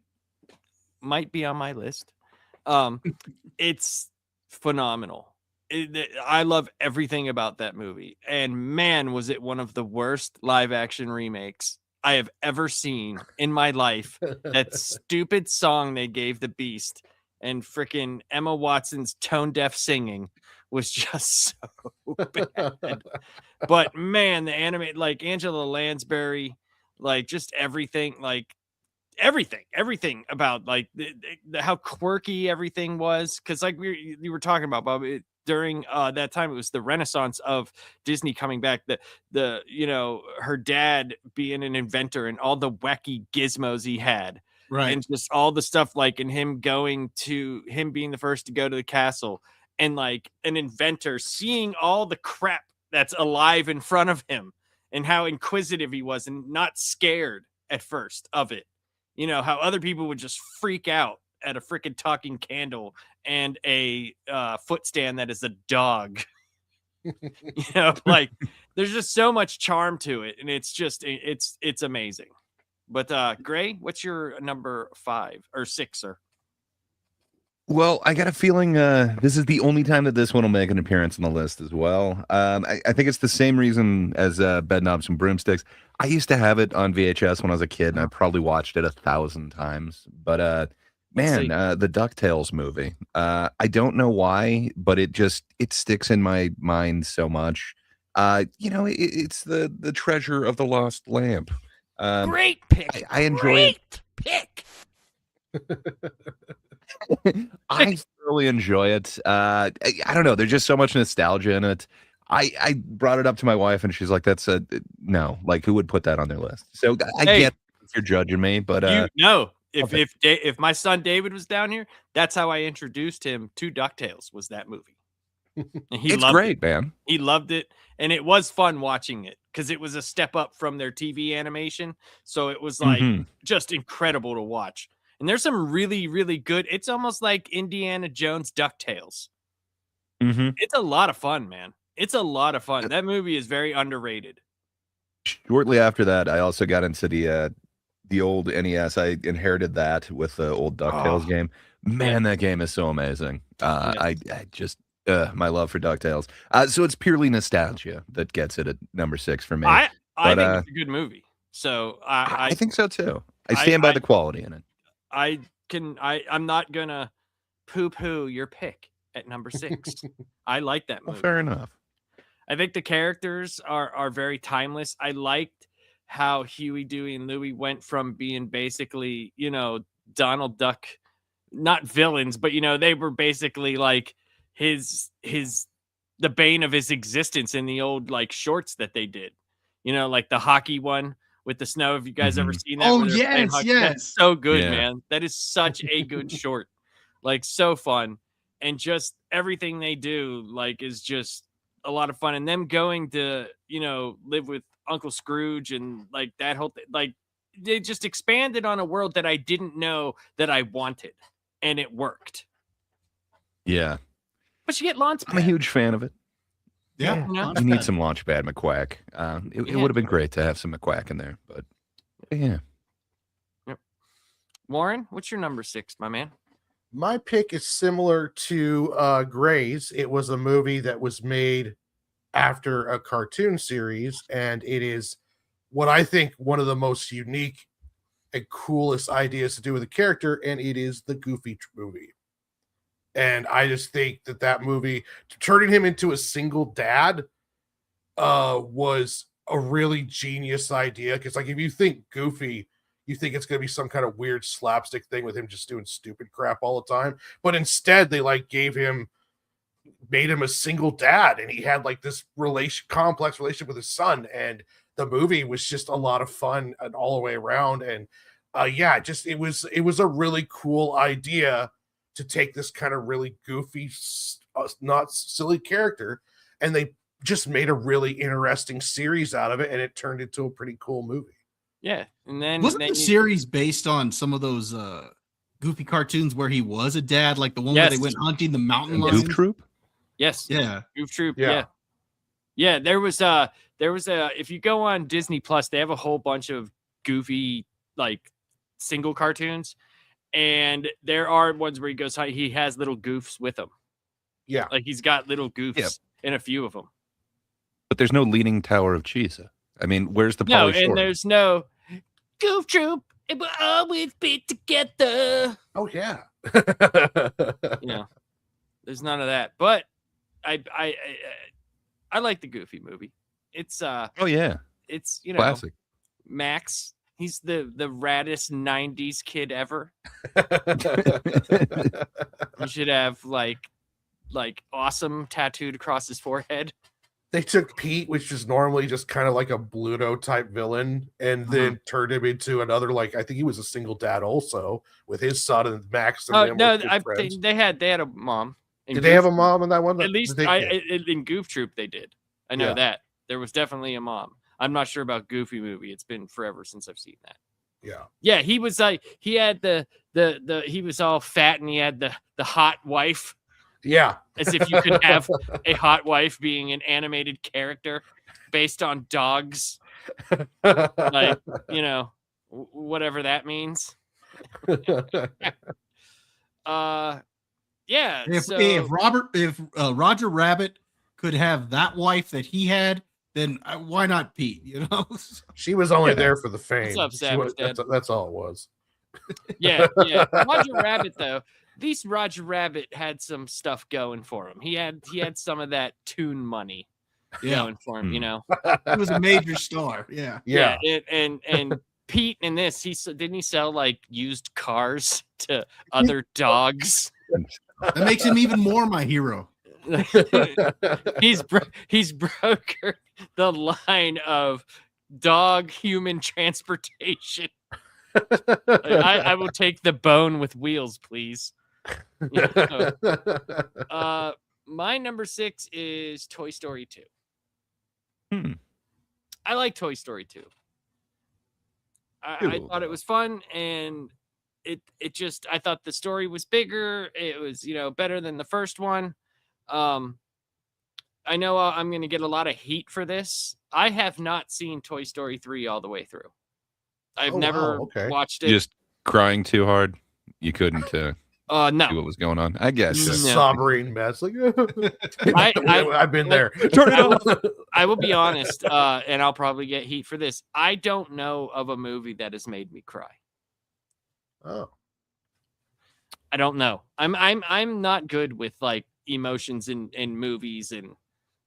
A: might be on my list. It's phenomenal. I love everything about that movie, and man, was it one of the worst live action remakes I have ever seen in my life. That stupid song they gave the Beast and freaking Emma Watson's tone deaf singing was just so bad. But man, the anime, like Angela Lansbury, like just everything about like how quirky everything was. Because like you were talking about, Bob, during that time, it was the renaissance of Disney coming back. Her dad being an inventor and all the wacky gizmos he had.
C: Right.
A: And just all the stuff, like, in him being the first to go to the castle, and like an inventor seeing all the crap that's alive in front of him, and how inquisitive he was and not scared at first of it. How other people would just freak out at a freaking talking candle and a foot stand that is a dog. Like, there's just so much charm to it, and it's amazing. But Gray, what's your number 5 or 6, sir?
D: Well, I got a feeling this is the only time that this one will make an appearance on the list as well. I think it's the same reason as Bedknobs and Broomsticks. I used to have it on VHS when I was a kid, and I probably watched it 1,000 times. But man, the DuckTales movie. I don't know why, but it sticks in my mind so much. It's the treasure of the lost lamp.
E: Great pick.
D: I enjoy
E: Great pick.
D: I thoroughly enjoy it. I don't know. There's just so much nostalgia in it. I brought it up to my wife, and she's like, "That's no. Like, who would put that on their list?" So I get if you're judging me, but
A: if my son David was down here, that's how I introduced him to DuckTales. Was that movie? And
D: it's great, man.
A: He loved it, and it was fun watching it because it was a step up from their TV animation. So it was like just incredible to watch. And there's some really, really good. It's almost like Indiana Jones DuckTales. It's a lot of fun, man. It's a lot of fun. That movie is very underrated.
D: Shortly after that, I also got into the old NES. I inherited that with the old DuckTales game. Man, that game is so amazing. I just my love for DuckTales. So it's purely nostalgia that gets it at number 6 for me.
A: I think it's a good movie. So
D: I think so too. I stand by the quality in it.
A: I'm not gonna poo-poo your pick at number 6. I like that movie.
D: Well, fair enough.
A: I think the characters are very timeless. I liked how Huey, Dewey, and Louie went from being basically, Donald Duck, not villains, but they were basically like the bane of his existence in the old like shorts that they did. Like the hockey one with the snow. Have you guys ever seen that?
C: Oh, yes.
A: That's so good, man. That is such a good short. Like, so fun. And just everything they do, like, is just a lot of fun. And them going to, live with Uncle Scrooge and like that whole thing. Like they just expanded on a world that I didn't know that I wanted, and it worked.
D: Yeah.
A: But you get Launchpad.
D: I'm a huge fan of it.
C: Yeah,
A: Yeah.
D: You need some Launchpad McQuack. It
A: Yeah.
D: would have been great to have some McQuack in there, but yeah.
A: Warren, what's your number 6, my man?
B: My pick is similar to Gray's. It was a movie that was made after a cartoon series, and it is what I think one of the most unique and coolest ideas to do with a character, and it is the Goofy movie. And I just think that movie, turning him into a single dad, was a really genius idea. Because like if you think Goofy, you think it's going to be some kind of weird slapstick thing with him just doing stupid crap all the time. But instead, they like made him a single dad, and he had like this complex relationship with his son. And the movie was just a lot of fun and all the way around. And it was a really cool idea to take this kind of really goofy, not silly character, and they just made a really interesting series out of it, and it turned into a pretty cool movie.
A: Yeah, and then
C: wasn't the series based on some of those Goofy cartoons where he was a dad, like the one where they went hunting the mountain lions?
D: Goof Troop?
A: Yes.
C: Yeah.
A: Goof Troop. Yeah. Yeah. There was a if you go on Disney Plus, they have a whole bunch of Goofy like single cartoons, and there are ones where he has little goofs with him.
B: Yeah.
A: Like he's got little goofs in a few of them.
D: But there's no Leaning Tower of Cheesa. I mean, where's the
A: No,
D: Pauly Shore?
A: and there's no Goof Troop. It will always be together.
B: Oh yeah.
A: There's none of that. But I like the Goofy movie. It's
D: oh yeah,
A: it's
D: classic.
A: Max. He's the raddest 90s kid ever. He should have like awesome tattooed across his forehead.
B: They took Pete, which is normally just kind of like a Bluto type villain, and then turned him into another, like, I think he was a single dad also with his son, and Max. And
A: No, they had a mom.
B: Did they have a mom in that one?
A: At least in Goof Troop they did. I know that. There was definitely a mom. I'm not sure about Goofy movie. It's been forever since I've seen that.
B: Yeah.
A: Yeah, he was like he had the he was all fat and he had the hot wife.
B: Yeah.
A: As if you could have a hot wife being an animated character based on dogs. Like, whatever that means. Yeah.
C: If Roger Rabbit could have that wife that he had, then why not Pete?
B: She was only there for the fame.
A: What's up, Savage Dad?
B: That's all it was.
A: Yeah. Roger Rabbit, though. At least Roger Rabbit had some stuff going for him. He had some of that Toon money going for him. He
C: was a major star. Yeah.
A: And Pete in this, didn't he sell like used cars to other dogs?
C: That makes him even more my hero.
A: He's brokered the line of dog human transportation. I will take the bone with wheels, please. My number 6 is Toy Story 2. I like Toy Story 2. I thought it was fun, and it just, I thought the story was bigger. It was, better than the first one. I know I'm going to get a lot of heat for this. I have not seen Toy Story 3 all the way through. I've never watched it.
D: Just crying too hard. You couldn't
A: no.
D: see what was going on. I guess.
B: Just a sobbing mess. Like, I've been there.
A: I will be honest, and I'll probably get heat for this. I don't know of a movie that has made me cry.
B: Oh.
A: I don't know. I'm not good with like emotions in movies and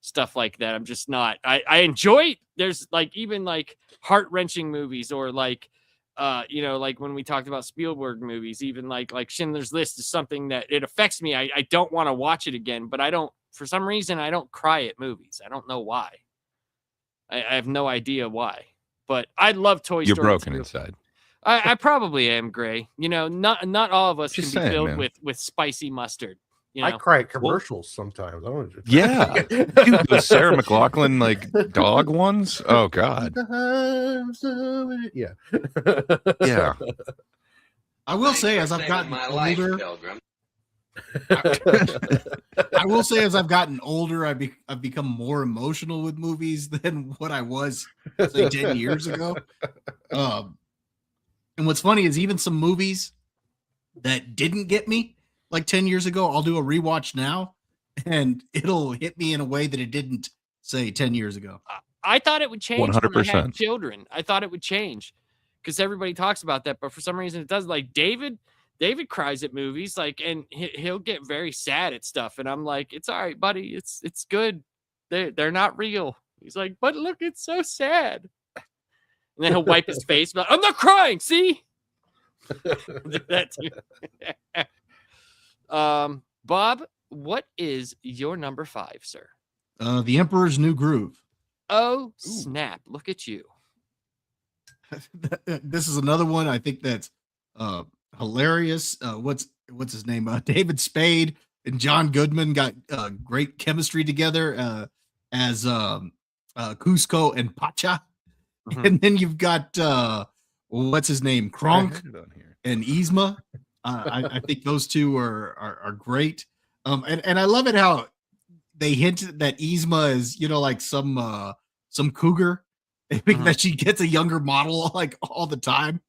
A: stuff like that. I'm just not. I enjoy, there's like even like heart-wrenching movies, or like like when we talked about Spielberg movies, even like Schindler's List is something that it affects me. I don't want to watch it again, but I don't, for some reason, I don't cry at movies. I don't know why. I have no idea why, but I love Toy Story.
D: You're broken
A: 2.
D: inside.
A: I probably am, Gray. Not all of us can be filled
D: man.
A: with spicy mustard. You
B: I
A: know?
B: cry at commercials sometimes. I don't know.
D: Yeah. Dude, those Sarah McLachlan like dog ones. Oh God.
B: Yeah.
D: Yeah.
C: I will say, as I've gotten older, I will say, as I've gotten older, I've become more emotional with movies than what I was, say, 10 years ago. And what's funny is even some movies that didn't get me like 10 years ago, I'll do a rewatch now and it'll hit me in a way that it didn't, say, 10 years ago.
A: I thought it would change when I had
D: 100%.
A: children. I thought it would change because everybody talks about that, but for some reason it doesn't. Like David cries at movies, like, and he'll get very sad at stuff, and I'm like, it's all right, buddy. It's good. They're not real. He's like, but look, it's so sad. And then he'll wipe his face. But I'm not crying. See. Do that too. Bob, what is your number 5, sir?
C: The Emperor's New Groove.
A: Oh, snap. Look at you.
C: This is another one I think that's hilarious. What's his name? David Spade and John Goodman got great chemistry together as Cusco and Pacha.
A: Mhm.
C: And then you've got what's his name? Kronk and Yzma. I think those two are great. And I love it how they hinted that Yzma is, like some cougar. I think that she gets a younger model like all the time.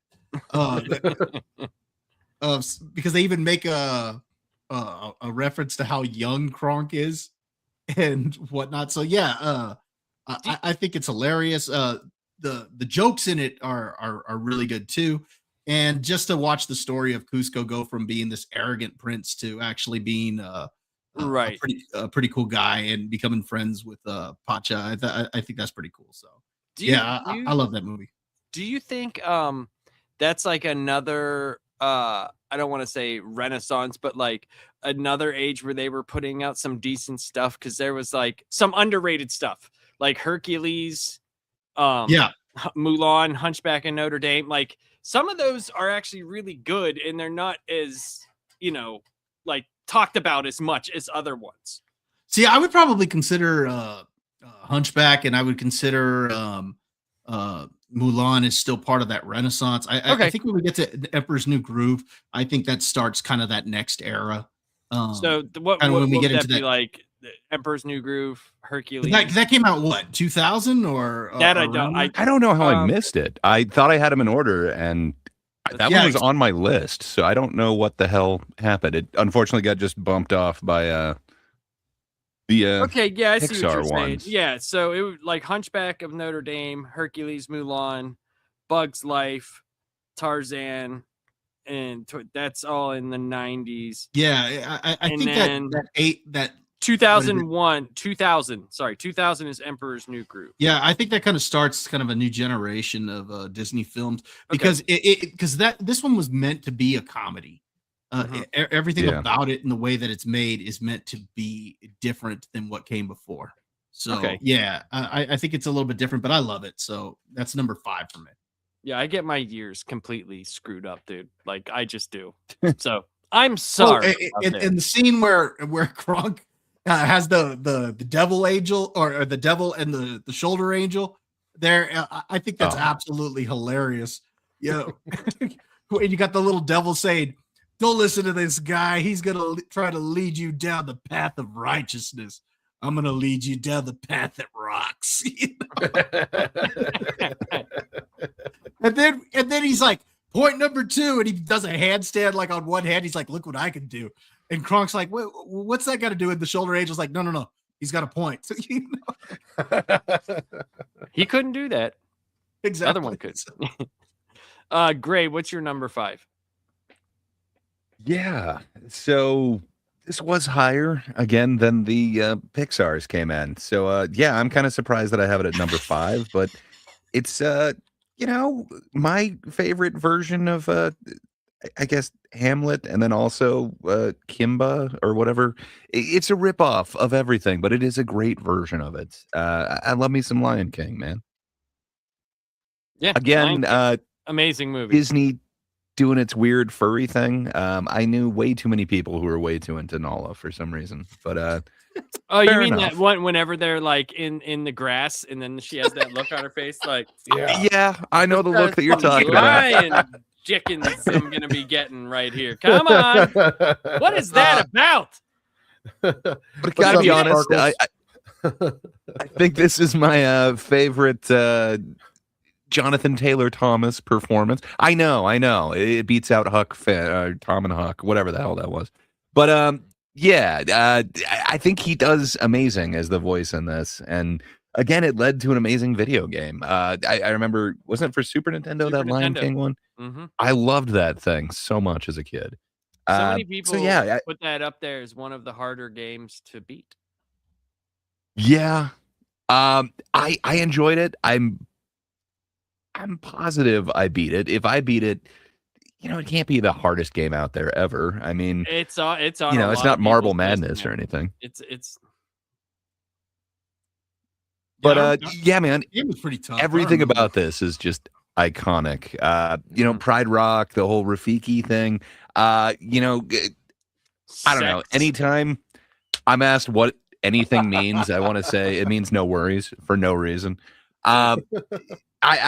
C: Because they even make a reference to how young Kronk is and whatnot. So yeah, I think it's hilarious. The jokes in it are really good too. And just to watch the story of Cusco go from being this arrogant prince to actually being
A: Right.
C: a pretty cool guy and becoming friends with Pacha, I think that's pretty cool. So I love that movie.
A: Do you think that's like another I don't want to say renaissance, but like another age where they were putting out some decent stuff? Because there was like some underrated stuff like Hercules, Mulan, Hunchback in Notre Dame. Like some of those are actually really good, and they're not as like talked about as much as other ones.
C: See, I would probably consider Hunchback, and I would consider Mulan is still part of that renaissance. I think when we get to the Emperor's New Groove, I think that starts kind of that next era.
A: So what
C: when we
A: would
C: get
A: that
C: into
A: be
C: that,
A: like? The Emperor's New Groove, Hercules.
C: that came out what, 2000 or
A: that I
C: around
A: don't.
C: there?
D: I don't know how I missed it. I thought I had them in order, and that one was on my list. So I don't know what the hell happened. It unfortunately got just bumped off by the
A: okay, yeah, I see what you're
D: Pixar
A: saying.
D: ones.
A: Yeah, so it was like Hunchback of Notre Dame, Hercules, Mulan, Bug's Life, Tarzan, and that's all in the 90s.
C: Yeah, I
A: And
C: think
A: then
C: that
A: 2001, 2000 is Emperor's New Groove.
C: yeah, I think that kind of starts kind of a new generation of Disney films because because this one was meant to be a comedy. Everything about it and the way that it's made is meant to be different than what came before. So I think it's a little bit different, but I love it. So that's number 5 for me.
A: Yeah, I get my years completely screwed up, dude. Like I just do. So I'm sorry.
C: And the scene where Kronk has the devil angel or the devil and the shoulder angel there, I think that's absolutely hilarious. Yeah, and you got the little devil saying, "Don't listen to this guy. He's gonna try to lead you down the path of righteousness. I'm gonna lead you down the path that rocks." And then he's like, point number 2, and he does a handstand like on one hand. He's like, look what I can do. And Kronk's like, what's that got to do with the shoulder angel's like, no. He's got a point. So,
A: he couldn't do that.
C: Exactly.
A: The other one could. Gray, what's your number 5?
D: Yeah. So this was higher again than the Pixar's came in. So I'm kind of surprised that I have it at number 5, but it's my favorite version of I guess Hamlet, and then also Kimba or whatever. It's a ripoff of everything, but it is a great version of it. I love me some Lion King, man.
A: Yeah.
D: Again,
A: amazing movie.
D: doing its weird furry thing. I knew way too many people who were way too into Nala for some reason. But
A: Oh, you
D: fair
A: mean
D: enough.
A: that one whenever they're like in the grass and then she has that look on her face like,
D: Yeah, I know the look that you're talking about.
A: Lion chickens I'm gonna be getting right here. Come on. What is that about?
D: But gotta be honest, I think this is my favorite Jonathan Taylor Thomas performance. I know, it beats out Tom and Huck, whatever the hell that was. But yeah, I think he does amazing as the voice in this, and again, it led to an amazing video game. I remember, wasn't it for Super Nintendo, that Lion King one?
A: Mm-hmm.
D: I loved that thing so much as a kid.
A: So many people
D: yeah,
A: put that up there as one of the harder games to beat.
D: Yeah. I enjoyed it. I'm positive I beat it. If I beat it, it can't be the hardest game out there ever. I mean,
A: it's on
D: it's not Marble Madness or anything.
A: It's
D: But yeah, man,
C: it was pretty tough.
D: Everything about this is just iconic. Pride Rock, the whole Rafiki thing. I don't know. Anytime I'm asked what anything means, I want to say it means no worries for no reason. I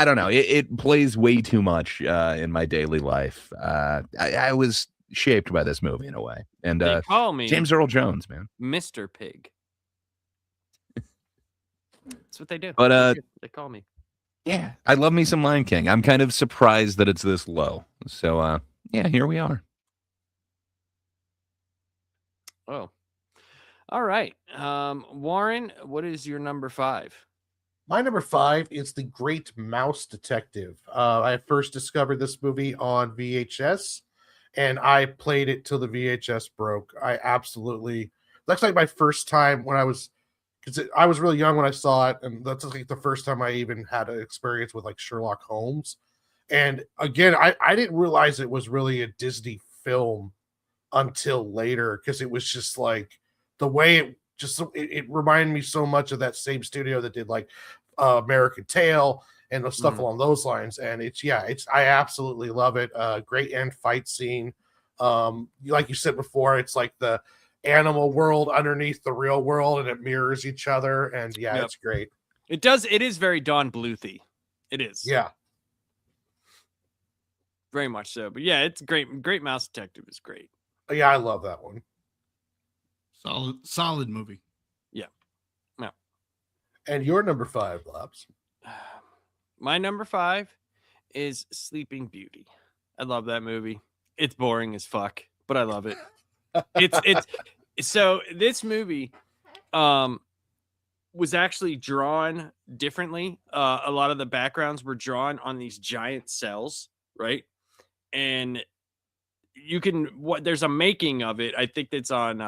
D: don't know. It plays way too much in my daily life. I was shaped by this movie in a way. And
A: they call me
D: James Earl Jones, man.
A: Mr. Pig. That's what they do.
D: But
A: they call me.
D: Yeah, I love me some Lion King. I'm kind of surprised that it's this low. So yeah, here we are.
A: Oh. All right. Warren, what is your number 5?
B: My number 5 is The Great Mouse Detective. I first discovered this movie on VHS, and I played it till the VHS broke. That's like my first time when I was really young when I saw it, and that's like the first time I even had an experience with like Sherlock Holmes. And again, I didn't realize it was really a Disney film until later, because it was just like the way it reminded me so much of that same studio that did like American Tail and the stuff along those lines. And I absolutely love it. Great end fight scene. Like you said before, it's like the animal world underneath the real world, and it mirrors each other. And it's great.
A: It is very Don Bluethy. It is.
B: Yeah.
A: Very much so. But yeah, it's great. Great Mouse Detective is great.
B: Yeah, I love that one.
C: Solid movie.
A: Yeah.
B: And your number 5, Labs?
A: My number 5 is Sleeping Beauty. I love that movie. It's boring as fuck, but I love it. It's so this movie was actually drawn differently. A lot of the backgrounds were drawn on these giant cells, right? And there's a making of it. I think it's on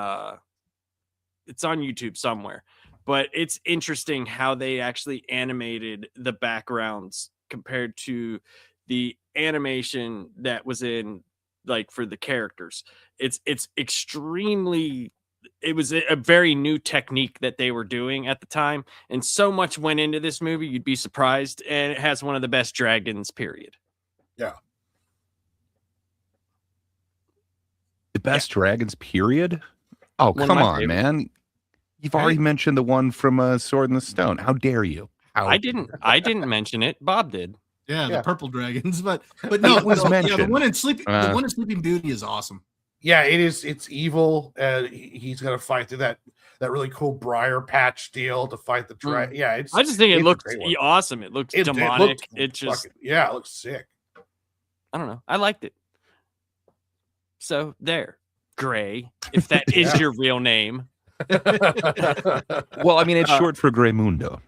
A: YouTube somewhere. But it's interesting how they actually animated the backgrounds compared to the animation that was in like for the characters. It was a very new technique that they were doing at the time, and so much went into this movie you'd be surprised. And it has one of the best dragons, period.
B: Yeah.
D: The best dragons, period? Oh, come on, man. You've already mentioned the one from Sword in the Stone. How dare you?
A: I didn't mention it. Bob did.
C: Yeah, the purple dragons, but no,
D: it was mentioned.
C: Yeah, the one in Sleeping Beauty is awesome.
B: Yeah, it is. It's evil. He's gonna fight through that really cool briar patch deal to fight the dragon. Yeah,
A: I just think it looks awesome. It looks demonic. It
B: looks sick.
A: I don't know. I liked it. So there, Gray, if that is your real name.
D: Well, I mean, it's short for Graymundo.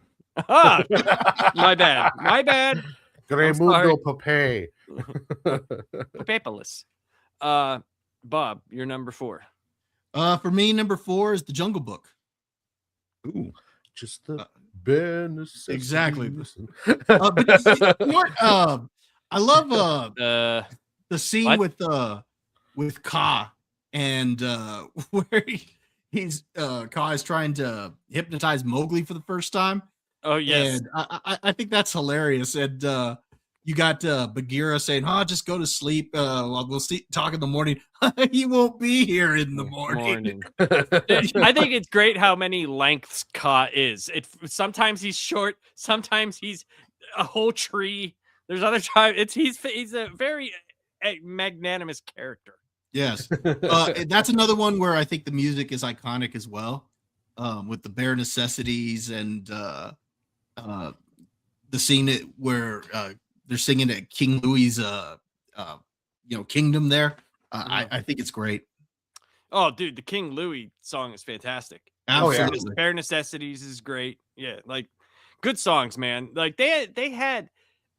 A: My bad.
B: Graymundo Pape.
A: Papalis. Bob, you're number 4.
C: For me, number 4 is The Jungle Book.
D: Ooh,
B: just the bare necessities.
C: Exactly. But you know what? I love the scene with Ka, and where he's Ka is trying to hypnotize Mowgli for the first time.
A: Oh yes,
C: and I think that's hilarious. And You got Bagheera saying, just go to sleep. We'll talk in the morning. He won't be here in the morning.
A: I think it's great how many lengths Ka is. Sometimes he's short, sometimes he's a whole tree. There's other times he's a very magnanimous character.
C: Yes. That's another one where I think the music is iconic as well, with the bare necessities and the scene where they're singing at King Louis's kingdom there. I think it's great.
A: Oh, dude, the King Louis song is fantastic.
C: Absolutely.
A: Oh, yeah. Bare Necessities is great. Yeah, like good songs, man. Like they had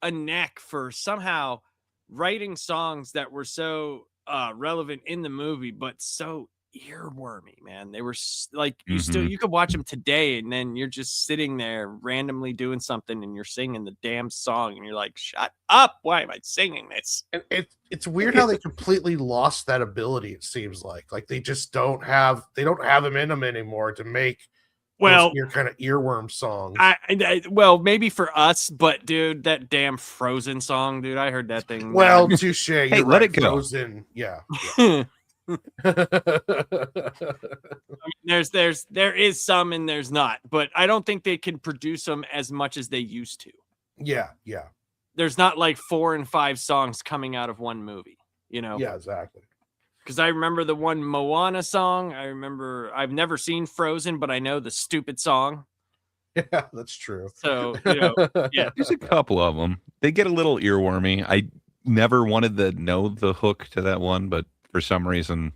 A: a knack for somehow writing songs that were so relevant in the movie, but so earwormy, man. They were like you could watch them today, and then you're just sitting there randomly doing something, and you're singing the damn song, and you're like, "Shut up! Why am I singing this?"
B: And it's weird how they completely lost that ability. It seems like they just don't have them in them anymore to make kind of earworm songs.
A: Well, maybe for us, but dude, that damn Frozen song, dude, I heard that thing.
B: Well, touche.
D: Hey, let it go.
B: Frozen, yeah.
A: There is some and there's not, but I don't think they can produce them as much as they used to.
B: Yeah.
A: There's not like 4 and 5 songs coming out of one movie, you know?
B: Yeah, exactly.
A: Because I remember the one Moana song. I've never seen Frozen, but I know the stupid song.
B: Yeah, that's true.
A: So, yeah.
D: There's a couple of them. They get a little earwormy. I never wanted to know the hook to that one, but for some reason,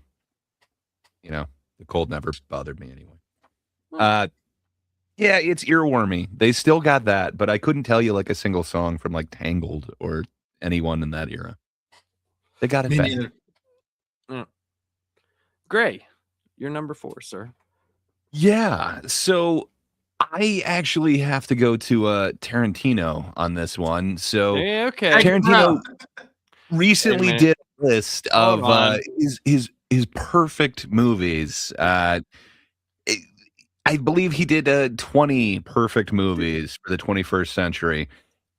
D: the cold never bothered me anyway. Yeah, it's earwormy. They still got that, but I couldn't tell you like a single song from like Tangled or anyone in that era. They got it back.
A: Gray, you're number 4, sir.
D: Yeah, so I actually have to go to Tarantino on this one. So
A: okay.
D: Tarantino recently did a list of his perfect movies. I believe he did 20 perfect movies for the 21st century,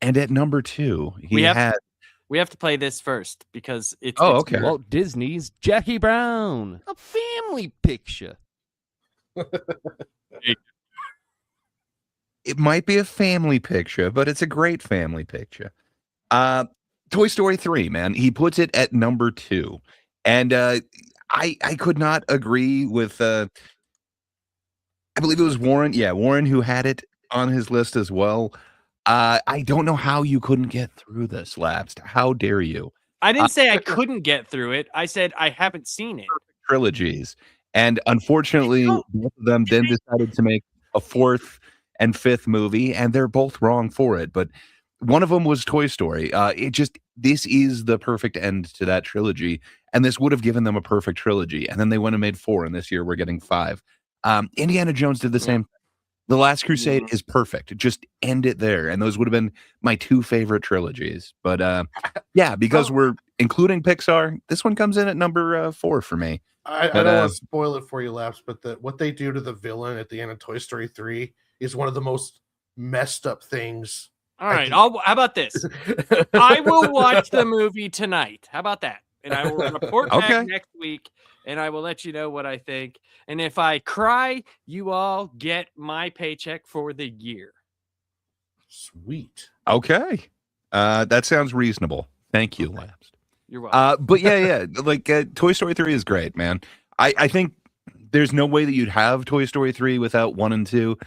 D: and at number 2, we have
A: to play this first because it's
D: okay.
E: Walt Disney's Jackie Brown, a family picture.
D: It might be a family picture, but it's a great family picture. Toy Story 3, man, he puts it at number 2, and I could not agree with. I believe it was Warren. Yeah, Warren who had it on his list as well. I don't know how you couldn't get through this, Lapsed. How dare you?
A: I didn't say I couldn't get through it. I said I haven't seen it.
D: Trilogies. And unfortunately, both of them then decided to make a 4th and 5th movie, and they're both wrong for it. But one of them was Toy Story. This is the perfect end to that trilogy, and this would have given them a perfect trilogy. And then they went and made 4, and this year we're getting 5. Indiana Jones did the same thing. The Last Crusade is perfect. Just end it there. And those would have been my 2 favorite trilogies. But because we're including Pixar, this one comes in at number 4 for me.
B: I don't want to spoil it for you, Laps, but what they do to the villain at the end of Toy Story 3 is one of the most messed up things.
A: All right. How about this? I will watch the movie tonight. How about that? And I will report back next week, and I will let you know what I think. And if I cry, you all get my paycheck for the year.
B: Sweet.
D: Okay. That sounds reasonable. Thank you, Lapsed.
A: You're welcome.
D: But yeah. Like Toy Story 3 is great, man. I think there's no way that you'd have Toy Story 3 without 1 and 2.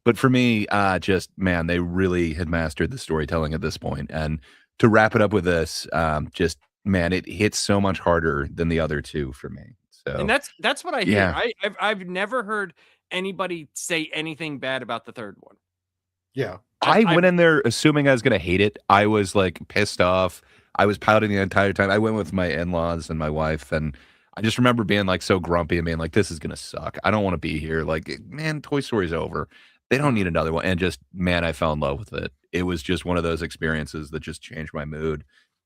D: But for me, they really had mastered the storytelling at this point. And to wrap it up with this, it hits so much harder than the other 2 for me. So,
A: and that's what I hear. I've never heard anybody say anything bad about the 3rd one.
B: Yeah.
D: I went in there assuming I was going to hate it. I was like pissed off. I was pouting the entire time. I went with my in-laws and my wife, and I just remember being like so grumpy and being like, this is going to suck. I don't want to be here. Like, man, Toy Story's over. They don't need another one. And just, man, I fell in love with it. It was just one of those experiences that just changed my mood.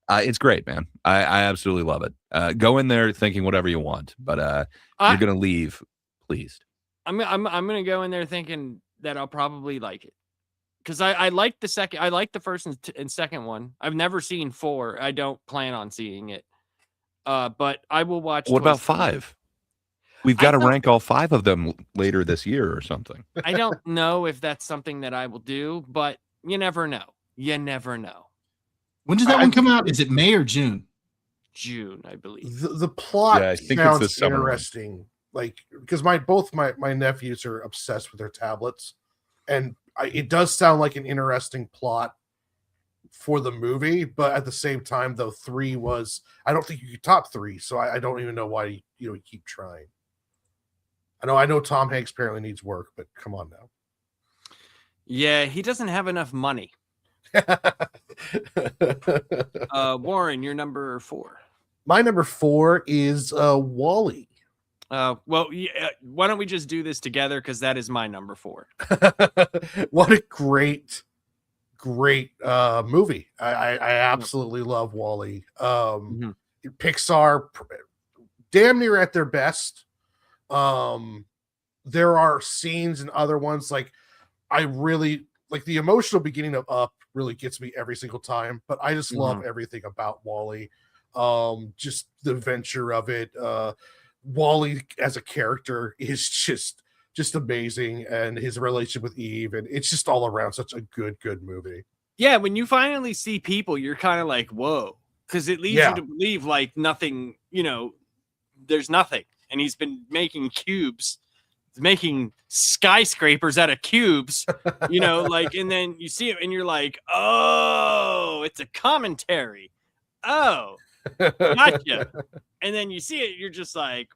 D: It's great, man. I absolutely love it. Go in there thinking whatever you want, but you're going to leave pleased.
A: I'm going to go in there thinking that I'll probably like it. because I like the second. I like the first and second one. I've never seen 4. I don't plan on seeing it. But I will watch.
D: What
A: Toy
D: about
A: Story.
D: 5? We've got to rank all 5 of them later this year or something.
A: I don't know if that's something that I will do, but you never know. You never know.
C: When does that one come out? Is it May or June?
A: June, I believe.
B: The plot
D: I think it's
B: sounds
D: this summer.
B: interesting. Like, because both my nephews are obsessed with their tablets, and it does sound like an interesting plot for the movie. But at the same time, though, 3 was, I don't think you could top 3, so I don't even know why you keep trying. I know Tom Hanks apparently needs work, but come on now.
A: Yeah, he doesn't have enough money. Warren, you're number 4.
B: My number 4 is Wall-E.
A: Well, yeah, why don't we just do this together? Because that is my number 4.
B: What a great movie. I absolutely love Wall-E. Pixar, damn near at their best. There are scenes and other ones, like, I really like the emotional beginning of Up really gets me every single time, but I just love everything about Wall-E. Just the adventure of it. Wall-E as a character is just amazing, and his relationship with Eve, and it's just all around such a good movie.
A: Yeah, when you finally see people, you're kind of like, whoa, because it leads you to believe like nothing, there's nothing. And he's been making cubes, making skyscrapers out of cubes, like, and then you see it and you're like, oh, it's a commentary. Oh, gotcha. And then you see it, you're just like,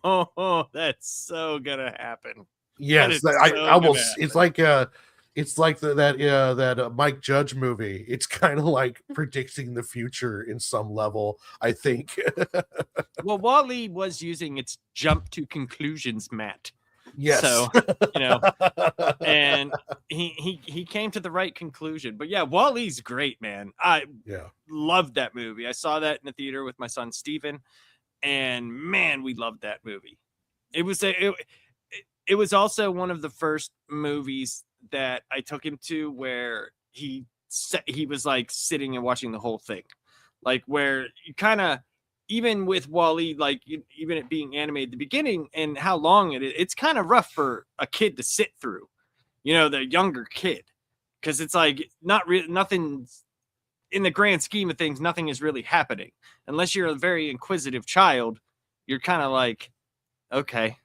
A: oh, that's so gonna happen.
B: Yes, I almost, it's like that Mike Judge movie. It's kind of like predicting the future in some level, I think.
A: Well, Wall-E was using its jump to conclusions mat.
B: Yes.
A: So, and he came to the right conclusion. But yeah, Wall-E's great, man. I loved that movie. I saw that in the theater with my son Steven, and man, we loved that movie. It was also one of the first movies that I took him to where he was like sitting and watching the whole thing, like where you kind of, even with Wall-E, like even it being animated at the beginning and how long it's kind of rough for a kid to sit through, the younger kid, because it's like nothing in the grand scheme of things, nothing is really happening unless you're a very inquisitive child. You're kind of like, okay,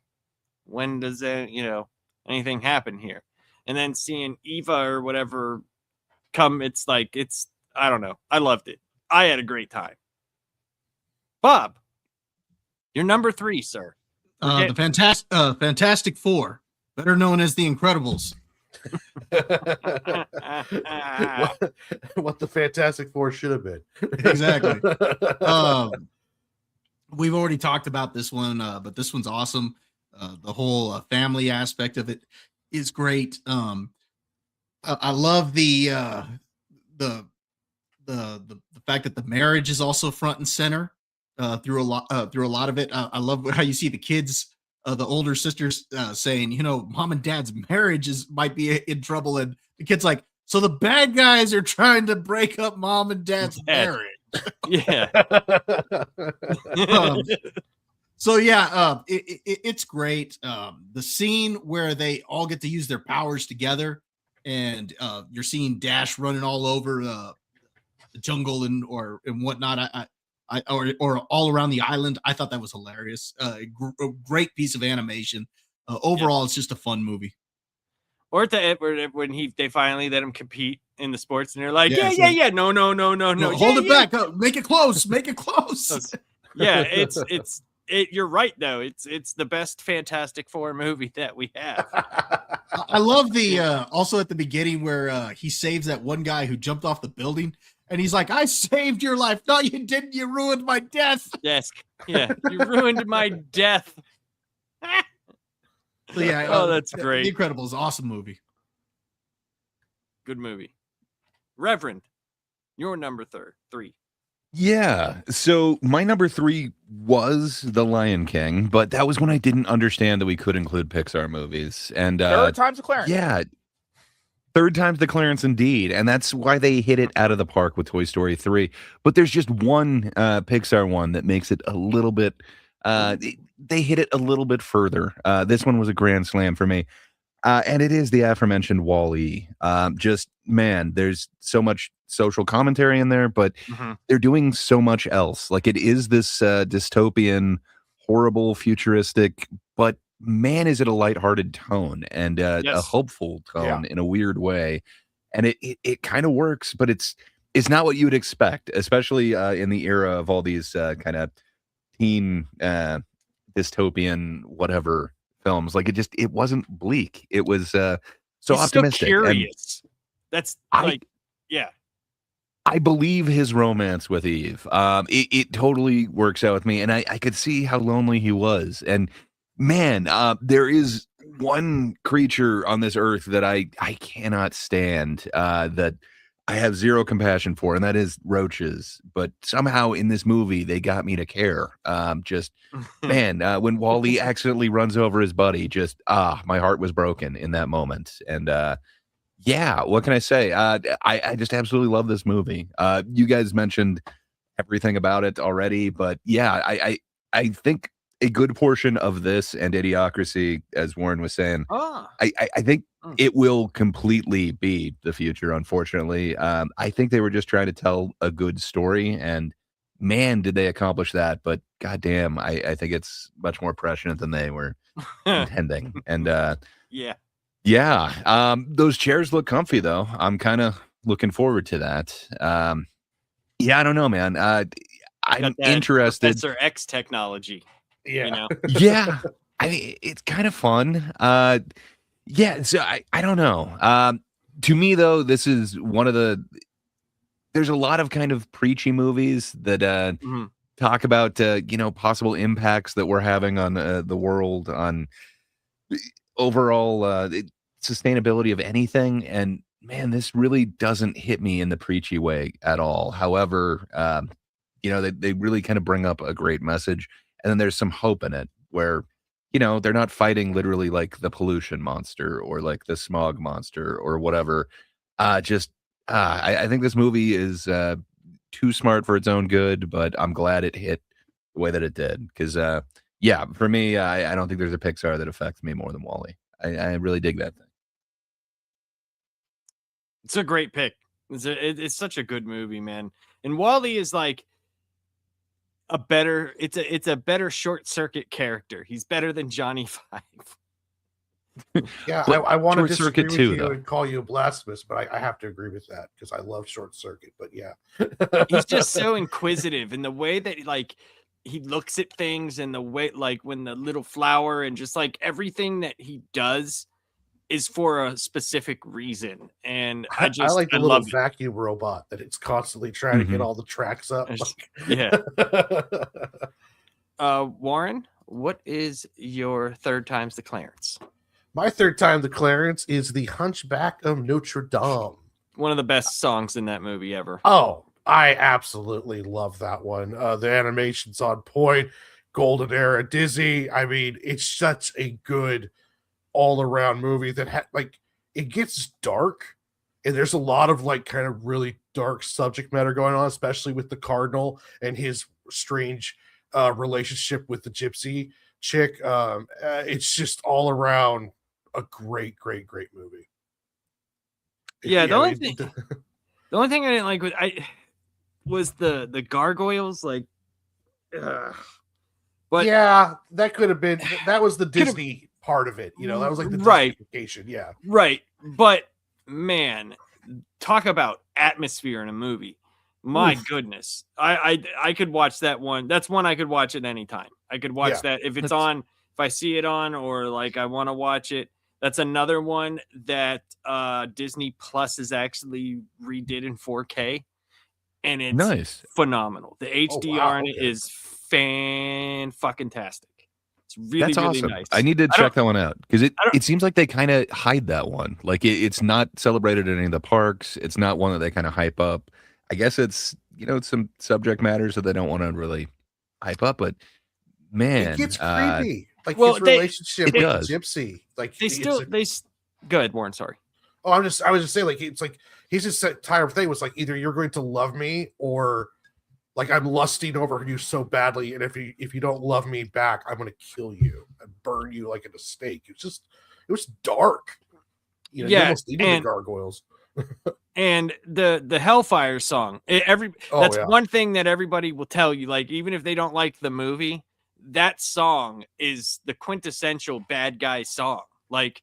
A: when does anything happen here? And then seeing Eva or whatever come, it's like, I don't know. I loved it. I had a great time. Bob, you're number 3, sir.
C: The Fantastic Four, better known as The Incredibles.
B: What the Fantastic Four should have been.
C: Exactly. We've already talked about this one, but this one's awesome. The whole family aspect of it is great. I love the fact that the marriage is also front and center through a lot of it. I love how you see the kids, the older sisters saying, mom and dad's marriage might be in trouble, and the kid's like, so the bad guys are trying to break up mom and dad's marriage.
A: Yeah.
C: So yeah, it's great. The scene where they all get to use their powers together, and you're seeing Dash running all over the jungle and whatnot. Or all around the island. I thought that was hilarious. A great piece of animation. Overall, It's just a fun movie.
A: Or when they finally let him compete in the sports, and they're like, no,
C: hold it back, make it close,
A: Yeah, you're right though. It's the best Fantastic Four movie that we have.
C: I love the also at the beginning where he saves that one guy who jumped off the building, and he's like, I saved your life. No, you didn't. You ruined my death.
A: Yes. Yeah. You ruined my death.
C: So yeah.
A: That's great.
C: The Incredibles, awesome movie.
A: Good movie. Reverend, your number 3.
D: Yeah. So my number 3 was The Lion King, but that was when I didn't understand that we could include Pixar movies. And
F: third time's a clarence.
D: Yeah. Third time's the clearance indeed, and that's why they hit it out of the park with Toy Story 3. But there's just one Pixar one that makes it a little bit. They hit it a little bit further. This one was a grand slam for me, and it is the aforementioned Wall-E. Just man, there's so much social commentary in there, but they're doing so much else. Like it is this dystopian, horrible, futuristic, but man, is it a lighthearted tone and a hopeful tone in a weird way, and it kind of works, but it's not what you would expect, especially in the era of all these kind of teen dystopian whatever films. Like it wasn't bleak. It was so optimistic.
A: So curious. That's
D: I believe his romance with Eve. It totally works out with me, and I could see how lonely he was. And man, there is one creature on this earth that I cannot stand, that I have zero compassion for, and that is roaches. But somehow in this movie, they got me to care. Man, when Wall-E accidentally runs over his buddy, my heart was broken in that moment. And yeah, what can I say? I just absolutely love this movie. You guys mentioned everything about it already, but yeah, I think a good portion of this and Idiocracy, as Warren was saying, I think it will completely be the future, unfortunately. I think they were just trying to tell a good story, and man, did they accomplish that. But goddamn, I think it's much more prescient than they were intending. And yeah, those chairs look comfy, though. I'm kind of looking forward to that. Yeah, I don't know, man. I'm interested.
A: Professor X technology.
B: Yeah.
A: You know?
D: Yeah, I mean, it's kind of fun. Yeah, so I don't know. To me, though, this is one of the. There's a lot of kind of preachy movies that talk about possible impacts that we're having on the world, on overall sustainability of anything. And man, this really doesn't hit me in the preachy way at all. However, they really kind of bring up a great message. And then there's some hope in it where, they're not fighting literally like the pollution monster or like the smog monster or whatever. I think this movie is too smart for its own good, but I'm glad it hit the way that it did. Because, for me, I don't think there's a Pixar that affects me more than Wall-E. I really dig that thing.
A: It's a great pick. It's such a good movie, man. And Wall-E is like it's a better short circuit character. He's better than Johnny Five.
B: Yeah, I want to
D: Short
B: disagree
D: Circuit
B: with
D: too,
B: you
D: though.
B: and call you blasphemous, but I have to agree with that because I love Short Circuit. But yeah,
A: He's just so inquisitive in the way that like he looks at things, and the way like when the little flower, and just like everything that he does is for a specific reason. And
B: I like the little
A: love it.
B: vacuum robot that it's constantly trying to get all the tracks up.
A: Yeah. Warren, what is your third time's the Clarence?
B: My third time the Clarence is the Hunchback of Notre Dame.
A: One of the best songs in that movie ever.
B: Oh, I absolutely love that one. The animation's on point. Golden era Disney. I mean, it's such a good all-around movie that it gets dark, and there's a lot of like kind of really dark subject matter going on, especially with the Cardinal and his strange relationship with the gypsy chick. It's just all around a great movie.
A: Yeah, the only thing I didn't like was the gargoyles, like but
B: yeah, that could have been, that was the Disney part of it, that was like the justification. Yeah,
A: right. But man, talk about atmosphere in a movie. My goodness, I could watch that one. That's one I could watch at any time. I could watch that if it's on, if I see it on, or like I want to watch it. That's another one that Disney Plus is actually redid in 4K, and it's
D: nice,
A: phenomenal. The HDR in it is fan-fucking-tastic. It's really, really
D: awesome.
A: nice.
D: I need to check that one out because it seems like they kind of hide that one. Like it's not celebrated in any of the parks. It's not one that they kind of hype up. I guess it's some subject matters that they don't want to really hype up, but man,
B: it gets creepy. Like his relationship with Gypsy. Like
A: go ahead, Warren. Sorry.
B: I was just saying, like, it's like he's just entire thing was like either you're going to love me or like I'm lusting over you so badly, and if you don't love me back, I'm gonna kill you and burn you like in a steak. It was dark. You know, you almost needed the gargoyles.
A: And the Hellfire song. That's one thing that everybody will tell you. Like, even if they don't like the movie, that song is the quintessential bad guy song. Like,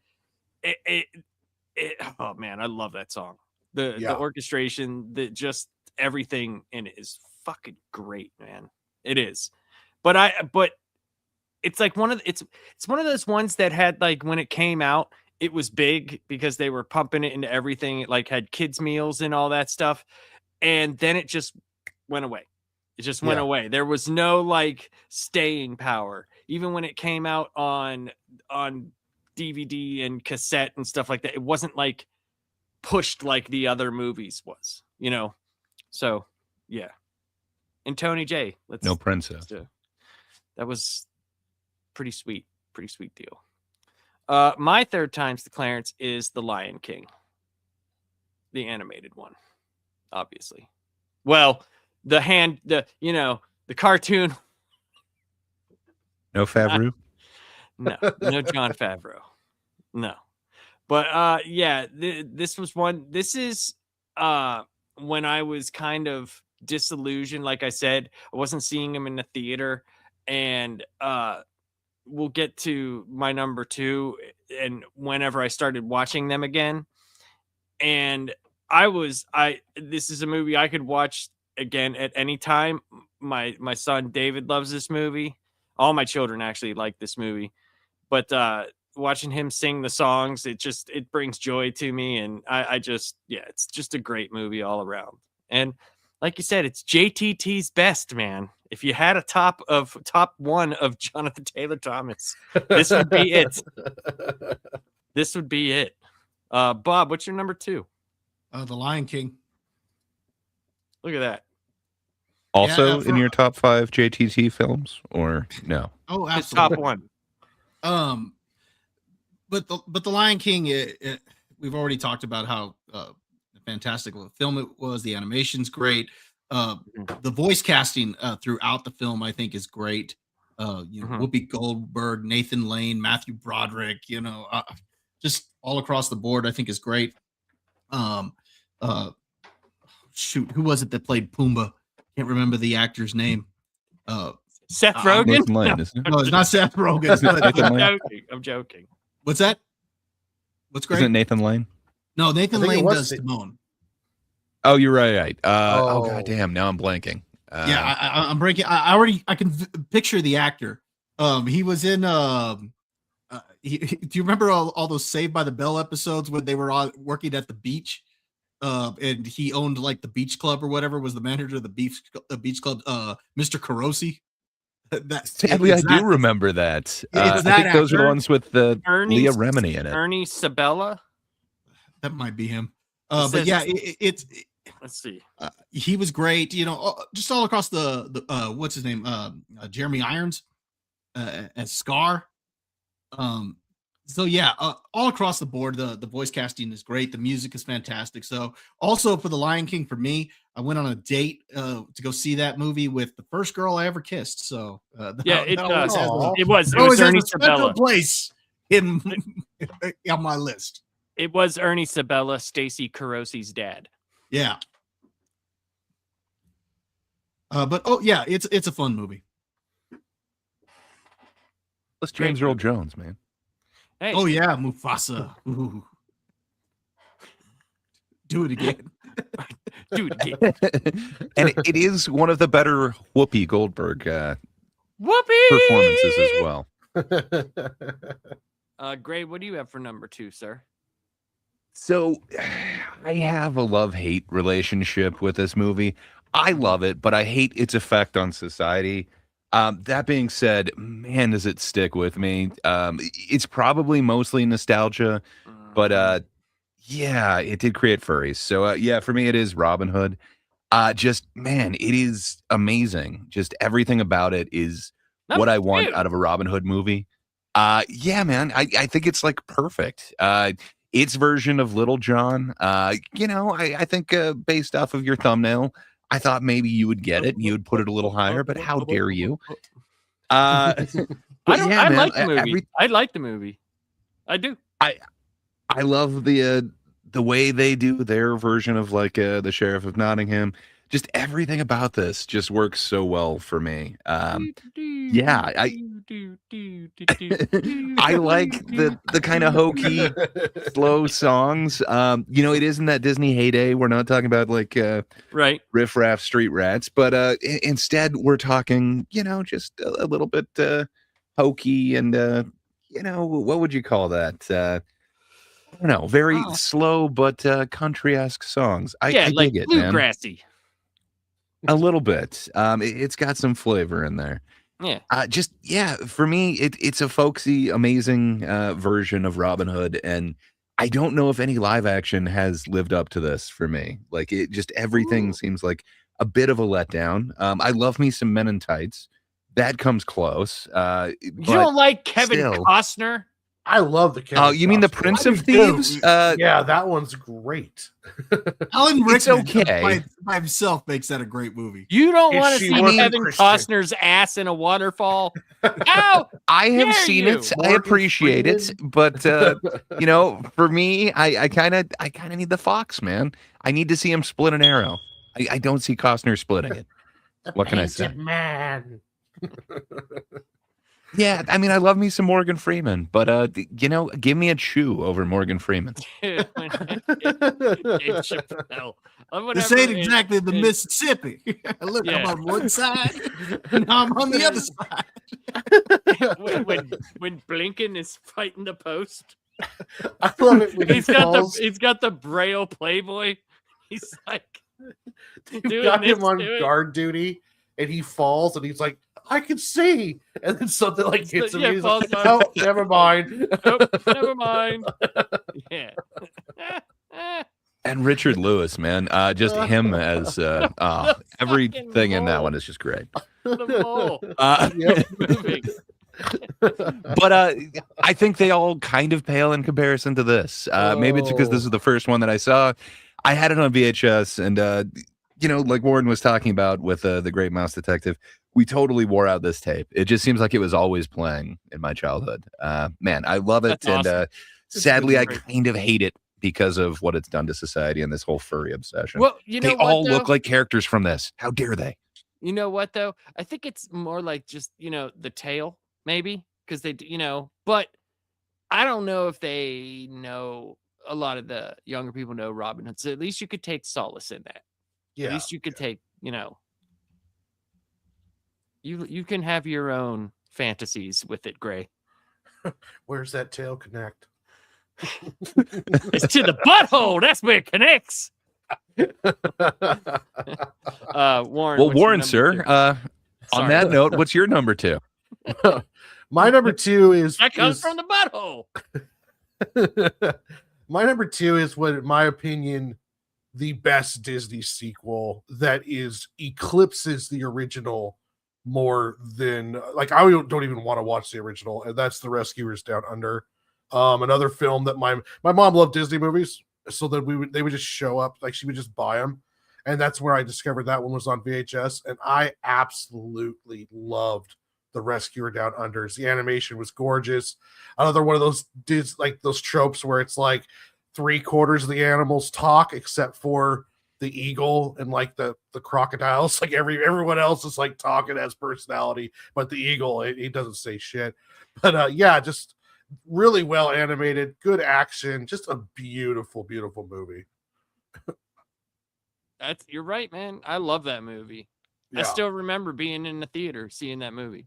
A: oh man, I love that song. The orchestration, just everything in it is fucking great, man. It is. But it's like it's one of those ones that had, like, when it came out, it was big because they were pumping it into everything. It, like, had kids meals and all that stuff. And then it just went away. It just went away. There was no, like, staying power. Even when it came out on DVD and cassette and stuff like that, it wasn't, like, pushed like the other movies was, you know? So, yeah. And Tony J.
D: No princess.
A: That was pretty sweet deal. My third time's the Clarence is The Lion King, the animated one, obviously. Well, the cartoon.
D: No Favreau.
A: No Jon Favreau. No, but this was one. This is when I was kind of disillusioned. Like I said, I wasn't seeing him in the theater, and we'll get to my number two and whenever I started watching them again. And this is a movie I could watch again at any time. My son David loves this movie. All my children actually like this movie, but watching him sing the songs, it brings joy to me. And it's just a great movie all around. And like you said, it's JTT's best, man. If you had a top one of Jonathan Taylor Thomas, this would be it. This would be it. Bob, what's your number two?
C: The Lion King.
A: Look at that.
D: Also in your top 5 JTT films, or no?
C: Oh,
A: His
C: absolutely.
A: top one.
C: But the Lion King, we've already talked about how fantastic of a film it was. The animation's great. The voice casting throughout the film, I think, is great. Whoopi Goldberg, Nathan Lane, Matthew Broderick, just all across the board, I think is great. Shoot, who was it that played Pumbaa? Can't remember the actor's name.
A: Seth Rogen?
D: Nathan Lane, isn't it?
C: No, it's not Seth Rogen.
A: I'm joking.
C: What's that? What's great?
D: Isn't it Nathan Lane?
C: No, Nathan Lane does Timon.
D: Oh, you're right. God damn! Now I'm blanking.
C: I'm breaking. I can picture the actor. He was in. Do you remember all those Saved by the Bell episodes when they were all working at the beach? And he owned like the beach club or whatever. Was the manager of the beach club? Mr. Carosi.
D: Sadly, I do remember that. I think those are the ones with the Leah Remini in it.
A: Ernie Sabella.
C: That might be him. But yeah, it's.
A: Let's see.
C: He was great. Just all across the what's his name? Jeremy Irons as Scar. So yeah, all across the board, the voice casting is great. The music is fantastic. So also for The Lion King, for me, I went on a date to go see that movie with the first girl I ever kissed. So
A: it was Ernie Sabella.
C: Place in on my list.
A: It was Ernie Sabella, Stacy Carosi's dad.
C: Yeah. But it's a fun movie.
D: Let's James Earl Jones, man.
A: Hey.
C: Oh yeah, Mufasa. Ooh. Do it again.
A: Do it again.
D: And it is one of the better Whoopi Goldberg
A: Whoopi
D: performances as well.
A: Gray, what do you have for number two, sir?
D: So I have a love-hate relationship with this movie. I love it, but I hate its effect on society. That being said, man, does it stick with me. It's probably mostly nostalgia, but it did create furries. So for me, it is Robin Hood. Man, it is amazing. Just everything about it is what I want out of a Robin Hood movie. Man, I think it's like perfect. its version of Little John. I think based off of your thumbnail, I thought maybe you would get it and you would put it a little higher, but how dare you? But yeah,
A: I
D: man,
A: like the movie. I like the movie. I do.
D: I love the way they do their version of like the Sheriff of Nottingham. Just everything about this just works so well for me. Yeah, I like the kind of hokey, slow songs. It isn't that Disney heyday. We're not talking about like
A: right
D: riff raff street rats, but instead we're talking, just a little bit hokey and what would you call that? I don't know, very slow but country-esque songs. I
A: like
D: dig it, man.
A: bluegrassy.
D: A little bit. It's got some flavor in there.
A: Yeah.
D: For me, it's a folksy, amazing version of Robin Hood, and I don't know if any live action has lived up to this for me. Like everything seems like a bit of a letdown. I love me some Men in Tights. That comes close.
A: You don't like Kevin Costner?
B: I love the Kevin.
D: Oh, you mean the Prince of Thieves?
B: Yeah, that one's great.
C: Alan Rickman
D: okay.
C: by himself makes that a great movie.
A: You don't want to see Kevin Costner's ass in a waterfall? Ow!
D: I have seen it. I appreciate it, but for me, I kind of need the fox, man. I need to see him split an arrow. I don't see Costner splitting it. What can I say?
B: Man.
D: Yeah, I mean, I love me some Morgan Freeman, but give me a chew over Morgan Freeman.
A: This
C: ain't exactly the Mississippi. Look, I'm on one side, and I'm on the other side.
A: when Blinken is fighting the post,
B: I love it when
A: he's got the Braille Playboy. He's like,
B: you got him on guard duty, and he falls, and he's like, I can see, and then something like hits him. He's like, oh, never mind.
A: Nope, never mind. Yeah.
D: And Richard Lewis, man, just him as everything in that one is just great. But I think they all kind of pale in comparison to this. Maybe it's because this is the first one that I saw. I had it on VHS, and like Warren was talking about with the Great Mouse Detective, we totally wore out this tape. It just seems like it was always playing in my childhood. Man, I love it.
A: That's awesome.
D: And sadly, I kind of hate it because of what it's done to society and this whole furry obsession.
A: Well,
D: they all look like characters from this. How dare they?
A: You know what, though? I think it's more like just, the tail, maybe, because they, but I don't know if they know, a lot of the younger people know Robin Hood. So at least you could take solace in that.
B: Yeah.
A: At least you could take, you can have your own fantasies with it, Gray.
B: Where's that tail connect?
A: It's to the butthole. That's where it connects. Warren.
D: Well, Warren, sir, on that note, what's your number 2?
B: My number 2 is
A: that comes from the butthole.
B: My number 2 is what, in my opinion, the best Disney sequel that eclipses the original more than, like, I don't even want to watch the original, and that's The Rescuers Down Under. Another film that my mom loved Disney movies, so that they would just show up, like she would just buy them, and that's where I discovered that one was on VHS, and I absolutely loved The Rescuer Down Under. The animation was gorgeous. Another one of those those tropes where it's like 3/4 of the animals talk except for the eagle and like the crocodiles. Like everyone else is like talking, as personality, but the eagle, he doesn't say shit. But yeah, just really well animated, good action, just a beautiful, beautiful movie.
A: You're right, man. I love that movie. Yeah. I still remember being in the theater seeing that movie.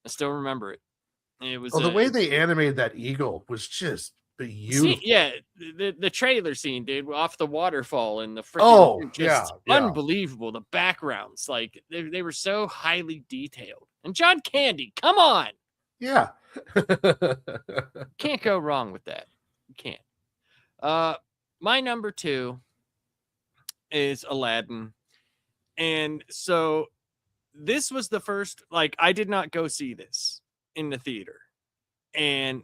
A: I still remember it. It was
B: the way they animated that eagle was just beautiful.
A: The trailer scene, dude, off the waterfall and the freaking unbelievable. The backgrounds, like they were so highly detailed. And John Candy, come on.
B: Yeah.
A: Can't go wrong with that. You can't. My number 2 is Aladdin. And so this was the first, like, I did not go see this in the theater.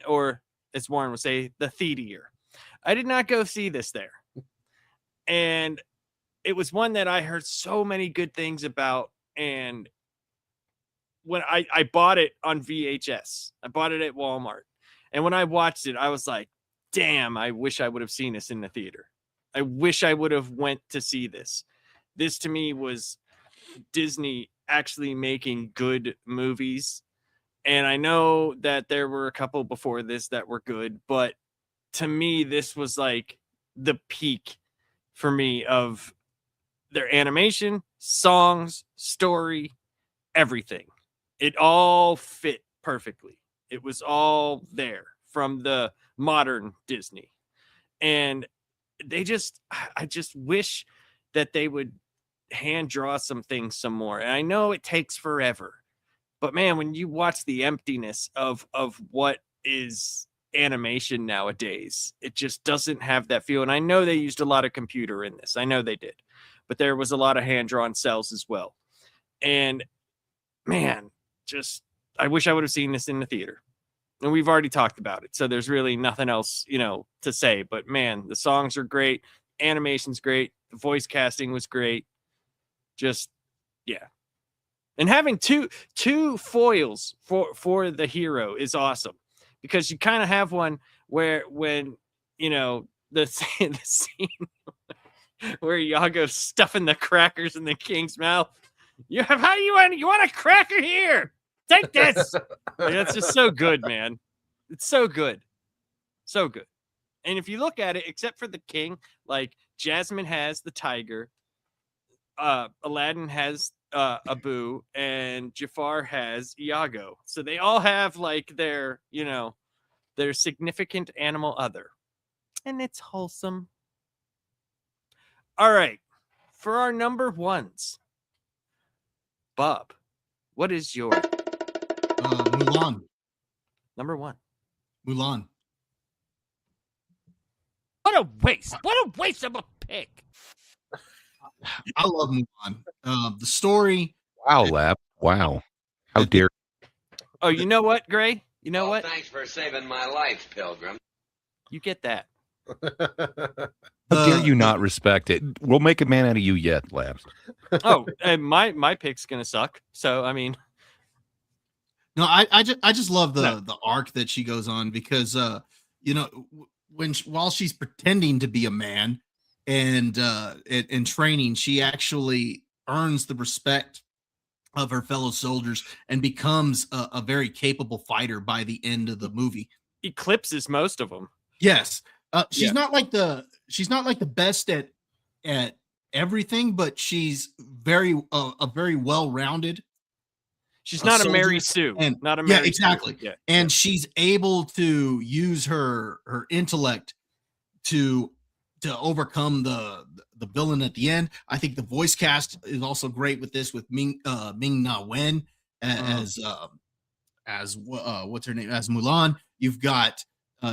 A: Or as Warren would say, the theater. I did not go see this there. And it was one that I heard so many good things about. And when I bought it on VHS, I bought it at Walmart. And when I watched it, I was like, damn, I wish I would have seen this in the theater. I wish I would have went to see this. This to me was Disney actually making good movies. And I know that there were a couple before this that were good, but to me, this was like the peak for me of their animation, songs, story, everything. It all fit perfectly. It was all there from the modern Disney. And I just wish that they would hand draw some things some more. And I know it takes forever, but man, when you watch the emptiness of what is animation nowadays, it just doesn't have that feel. And I know they used a lot of computer in this. I know they did, but there was a lot of hand-drawn cells as well. And man, just I wish I would have seen this in the theater. And we've already talked about it, so there's really nothing else, to say. But man, the songs are great, animation's great, the voice casting was great. Just yeah. And having two foils for the hero is awesome, because you kind of have one where when the scene where Iago's stuffing the crackers in the king's mouth. You want a cracker here? Take this. Like, that's just so good, man. It's so good. So good. And if you look at it, except for the king, like Jasmine has the tiger, Aladdin has Abu, and Jafar has Iago. So they all have like their significant animal other. And it's wholesome. All right. For our number ones, Bob, what is your
C: Mulan?
A: number one?
C: Mulan.
E: What a waste! What a waste of a pick!
C: I love Mulan. The story.
D: Wow, Lap. Wow. How dare
A: Oh, you know what, Gray? You know what?
F: Thanks for saving my life, Pilgrim.
A: You get that.
D: How dare you not respect it? We'll make a man out of you yet, Labs.
A: Oh, and my pick's gonna suck. So I mean,
C: no, I just love the arc that she goes on, because while she's pretending to be a man and in training, she actually earns the respect of her fellow soldiers and becomes a very capable fighter by the end of the movie.
A: eclipses most of them.
C: Yes. She's not like the best at everything, but she's very well-rounded.
A: She's not a Mary
C: soldier.
A: Sue.
C: And
A: Not a Mary
C: exactly.
A: Sue. Yeah.
C: And she's able to use her intellect to overcome the villain at the end. I think the voice cast is also great with this, with Ming-Na Wen as what's her name, as Mulan. You've got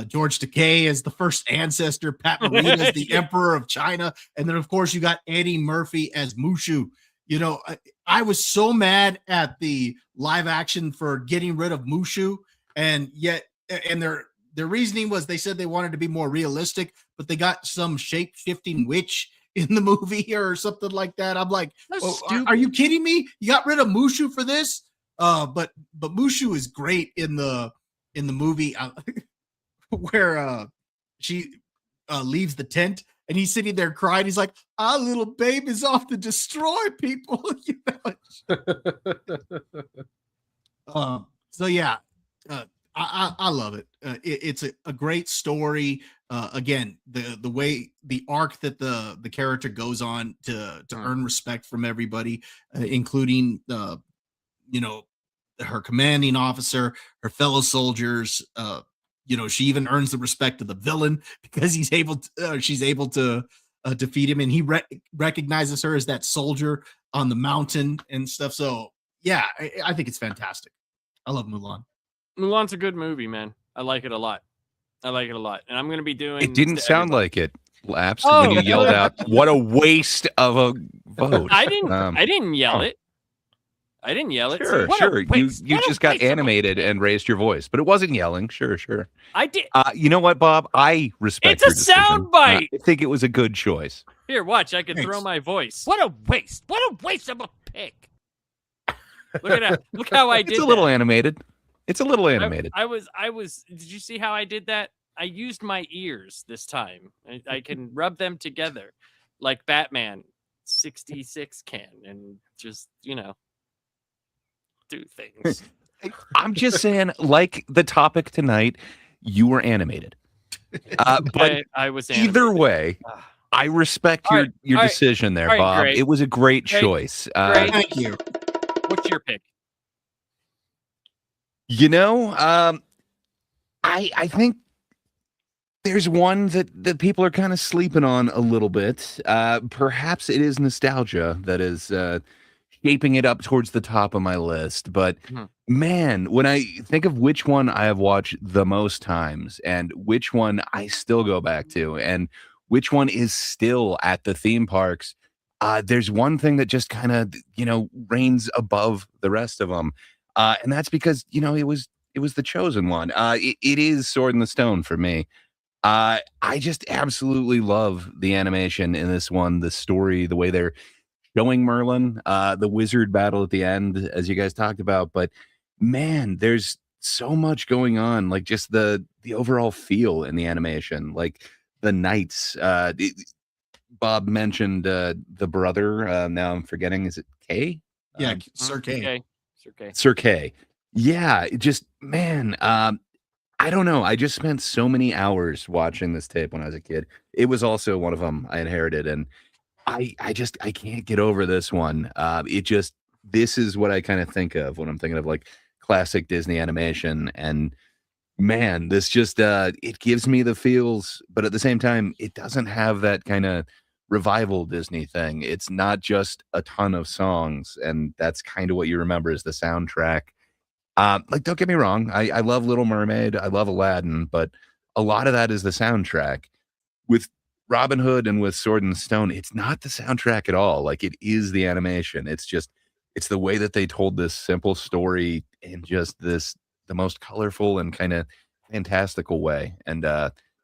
C: George Takei as the first ancestor, Pat Morita as the Emperor of China, and then of course you got Eddie Murphy as Mushu. I was so mad at the live action for getting rid of Mushu, and their reasoning was they said they wanted to be more realistic, but they got some shape-shifting witch in the movie or something like that. I'm like, are you kidding me? You got rid of Mushu for this? But Mushu is great in the movie where she leaves the tent and he's sitting there crying. He's like, "Our little babe is off to destroy people." So yeah, I love it. It's a great story. Again, the way the arc that the character goes on to earn respect from everybody, including her commanding officer, her fellow soldiers. She even earns the respect of the villain because she's able to defeat him, and he recognizes her as that soldier on the mountain and stuff. So yeah, I think it's fantastic. I love Mulan.
A: Mulan's a good movie, man. I like it a lot. And I'm going to be doing.
D: It didn't sound like it, Laps, when you yelled out, "What a waste of a vote!"
A: I didn't yell it. I didn't yell it.
D: Sure,
A: See?
D: sure. You
E: What a
D: just got
E: waste of a
D: animated
E: pick.
D: and raised your voice, but it wasn't yelling. Sure.
A: I did.
D: You know what, Bob? I respect
A: It's a
D: your decision.
A: soundbite.
D: I think it was a good choice.
A: Here, watch. I can throw
C: Thanks.
A: my voice.
E: What a waste. What a waste of a pick.
A: Look at that. Look how I did
D: It's a little
A: that.
D: animated. It's a little animated.
A: I was. Did you see how I did that? I used my ears this time. I can rub them together like Batman 66 can and just, do things.
D: I'm just saying, like the topic tonight, you were animated. But
A: I was
D: either
A: animated.
D: way, I respect
A: All
D: your
A: right, all right,
D: decision there,
A: all right,
D: Bob.
A: great.
D: It was a great
A: Great,
D: choice.
A: great.
C: Thank you.
A: What's your pick?
D: I think there's one that people are kind of sleeping on a little bit. Perhaps it is nostalgia that is shaping it up towards the top of my list. But man, when I think of which one I have watched the most times and which one I still go back to and which one is still at the theme parks, there's one thing that just kind of, reigns above the rest of them. And that's because, it was the chosen one. It is Sword in the Stone for me. I just absolutely love the animation in this one, the story, the way they're showing Merlin, the wizard battle at the end, as you guys talked about. But man, there's so much going on, like just the overall feel in the animation, like the knights. Bob mentioned the brother. Now I'm forgetting. Is it Kay?
C: Yeah, Sir K.
A: Okay. Sir K.
D: Sir Kay. Yeah, it just man. I don't know. I just spent so many hours watching this tape when I was a kid. It was also one of them I inherited, and I can't get over this one. This is what I kind of think of when I'm thinking of like classic Disney animation. And man, this just it gives me the feels, but at the same time, it doesn't have that kind of revival Disney thing. It's not just a ton of songs, and that's kind of what you remember as the soundtrack. Like, don't get me wrong, I love Little Mermaid, I love Aladdin, but a lot of that is the soundtrack. With Robin Hood and with Sword and Stone, it's not the soundtrack at all. Like, it is the animation. It's the way that they told this simple story in just the most colorful and kind of fantastical way. And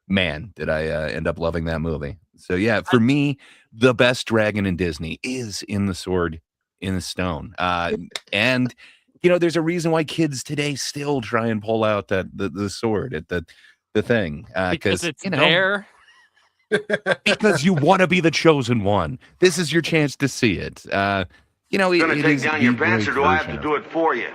D: man, did I end up loving that movie. So yeah, for me, the best dragon in Disney is in the Sword in the Stone. And there's a reason why kids today still try and pull out the sword at the thing.
A: Because it's there.
D: Because you want to be the chosen one. This is your chance to see it.
F: Gonna take down your pants, or do I have to do it for you?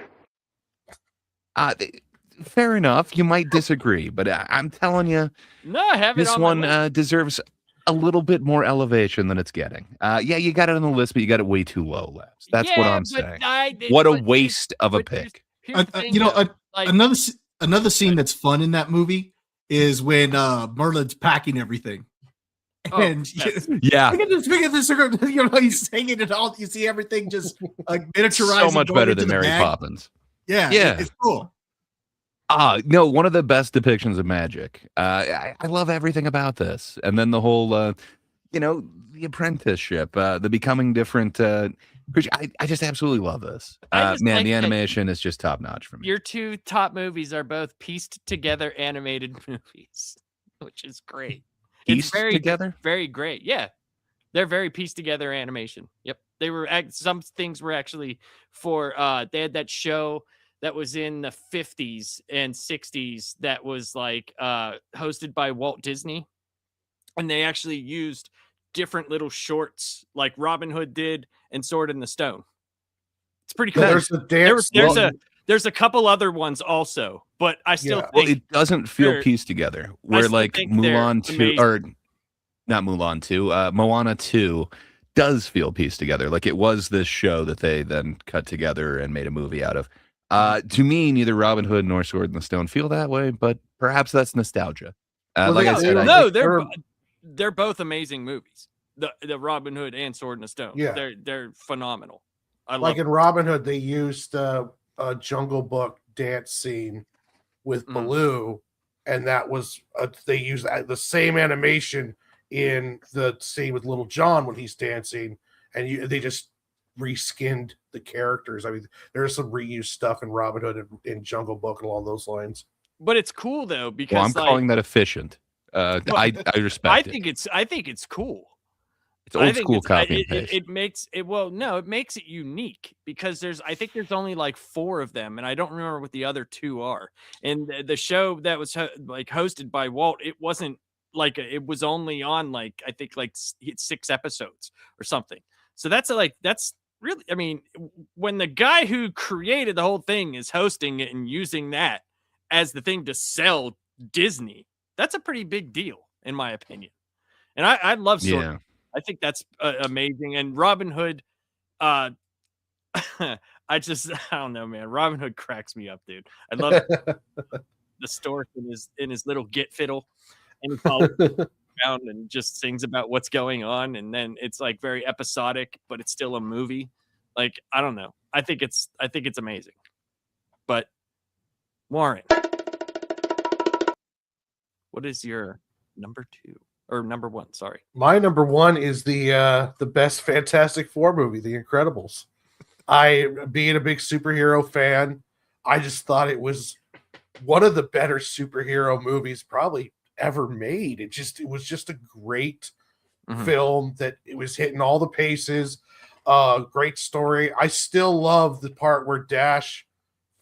D: Fair enough. You might disagree, but I'm telling you,
A: No, I have it
D: this
A: on
D: one
A: my list.
D: deserves a little bit more elevation than it's getting. Yeah, you got it on the list, but you got it way too low, Labs. That's what
A: Yeah,
D: I'm
A: but
D: saying. What a waste of a
A: but here's-
D: pick.
A: here's the thing, though, like,
C: Another scene that's fun in that movie is when Merlin's packing everything.
A: Oh,
C: And
A: yes.
D: Yeah,
C: look at this, he's hanging it all. You see everything just like miniaturized.
D: so much
C: going
D: better
C: into
D: than
C: the
D: Mary
C: bag.
D: Poppins.
C: Yeah,
D: Yeah.
C: it's cool.
D: No, one of the best depictions of magic. I love everything about this. And then the whole, the apprenticeship, the becoming different. I just absolutely love this.
A: I just
D: Man,
A: like
D: the
A: that
D: animation is just top notch for me.
A: Your two top movies are both pieced together animated movies, which is great.
D: Pieced
A: it's very
D: together?
A: very great. Yeah, they're very pieced together animation. Yep, they were some things were actually for. They had that show that was in the 50s and 60s that was like hosted by Walt Disney, and they actually used different little shorts like Robin Hood did and Sword in the Stone. It's pretty cool.
B: There's the dance.
A: There's a couple other ones also, but I still
B: Yeah.
D: Well,
A: think
D: it doesn't feel
A: they're-
D: pieced together. Where
A: still
D: like
A: think they're
D: Mulan 2
A: amazing.
D: or not Mulan 2, Moana 2 does feel pieced together. Like it was this show that they then cut together and made a movie out of. To me, neither Robin Hood nor Sword in the Stone feel that way, but perhaps that's nostalgia.
B: Well,
D: Like I
B: they-
D: said,
B: they-
D: I-
A: no,
B: they're-
A: they're both amazing movies. The Robin Hood and Sword in the Stone.
B: Yeah.
A: they're phenomenal. I love
B: Like in Robin Hood, they used a Jungle Book dance scene with
A: Mhm.
B: Baloo, and that was they used the same animation in the scene with Little John when he's dancing, and they just reskinned the characters. I mean, there's some reused stuff in Robin Hood and Jungle Book and along those lines.
A: But it's cool though because
D: I'm calling that efficient. I respect it.
A: I think it's cool.
D: It's old school copy and paste.
A: It makes it it makes it unique because I think there's only like 4 of them, and I don't remember what the other 2 are. And the show that was hosted by Walt, it wasn't like it was only on like I think like 6 episodes or something. So that's really, I mean, when the guy who created the whole thing is hosting it and using that as the thing to sell Disney, that's a pretty big deal in my opinion. And I love Sword.
D: Yeah.
A: I think that's amazing. And Robin Hood, I don't know, man. Robin Hood cracks me up, dude. I love the stork in his little git fiddle, and he follows around and just sings about what's going on, and then it's like very episodic, but it's still a movie. Like, I don't know. I think it's amazing. But Warren, what is your number 2? Or number 1, sorry.
B: My number 1 is the best Fantastic Four movie, The Incredibles. Being a big superhero fan, I just thought it was one of the better superhero movies probably ever made. It was just a great film that it was hitting all the paces. Great story. I still love the part where Dash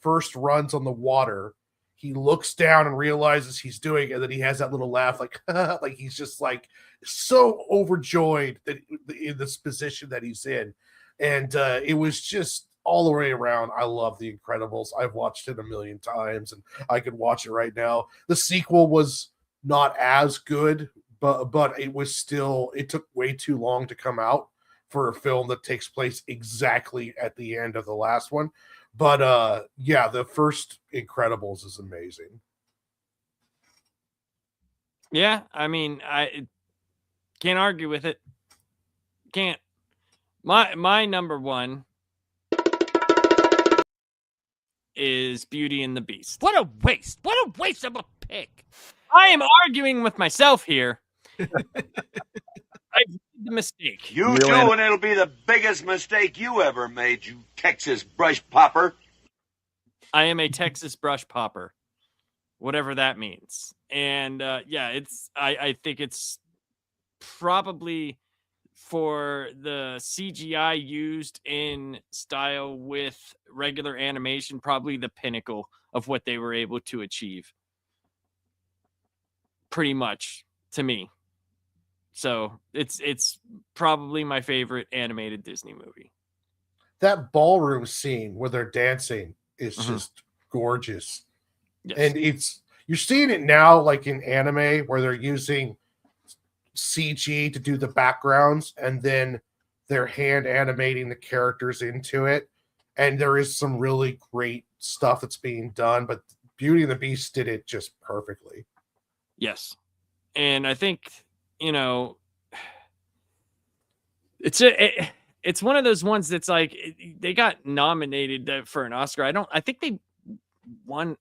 B: first runs on the water. He looks down and realizes he's doing it, and then he has that little laugh, like like he's just like so overjoyed that in this position that he's in. And it was just all the way around. I love The Incredibles. I've watched it a million times, and I could watch it right now. The sequel was not as good, but it was still, it took way too long to come out for a film that takes place exactly at the end of the last one. But yeah, the first Incredibles is amazing.
A: Yeah, I mean, I can't argue with it. Can't. My number 1 is Beauty and the Beast.
E: What a waste! What a waste of a pick!
A: I am arguing with myself here. I've made the mistake.
F: You do, and it'll be the biggest mistake you ever made, you Texas brush popper.
A: I am a Texas brush popper, whatever that means. And yeah, I think it's probably, for the CGI used in style with regular animation, probably the pinnacle of what they were able to achieve. Pretty much, to me. So it's probably my favorite animated Disney movie.
B: That ballroom scene where they're dancing is just gorgeous. Yes. And you're seeing it now like in anime where they're using CG to do the backgrounds and then they're hand animating the characters into it. And there is some really great stuff that's being done, but Beauty and the Beast did it just perfectly.
A: Yes. And I think, you know, it's one of those ones that's like they got nominated for an Oscar. I think they won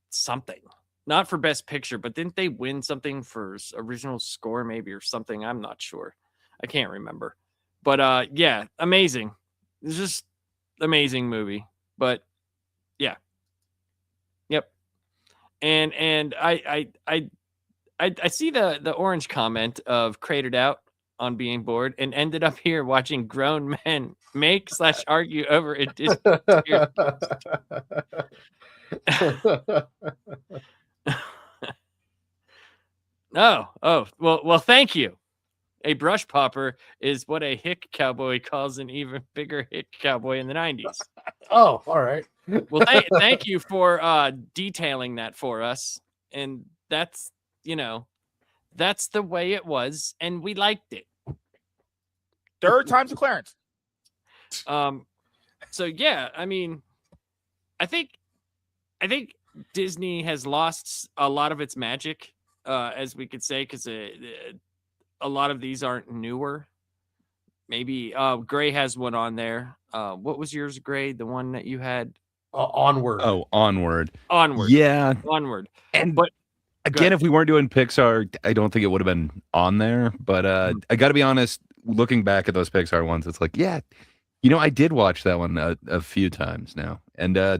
A: something, not for Best Picture, but didn't they win something for original score maybe or something? I'm not sure. I can't remember. But yeah, amazing. It's just amazing movie. But yeah. Yep. And I see the orange comment of Cratered Out on being bored and ended up here watching grown men make/argue over a Disney Oh, well, thank you. A brush popper is what a hick cowboy calls an even bigger hick cowboy in the 90s.
B: Oh, all right.
A: Well, thank you for detailing that for us. And that's, you know, that's the way it was, and we liked it.
G: Third time's a clearance.
A: So yeah, I mean, I think Disney has lost a lot of its magic, as we could say, because a lot of these aren't newer. Maybe Gray has one on there. What was yours, Gray? The one that you had?
B: Onward.
D: Oh, Onward.
A: Onward.
D: Yeah.
A: Onward.
D: But again, if we weren't doing Pixar, I don't think it would have been on there. But I got to be honest, looking back at those Pixar ones, it's like, yeah, You know, I did watch that one a few times now, and I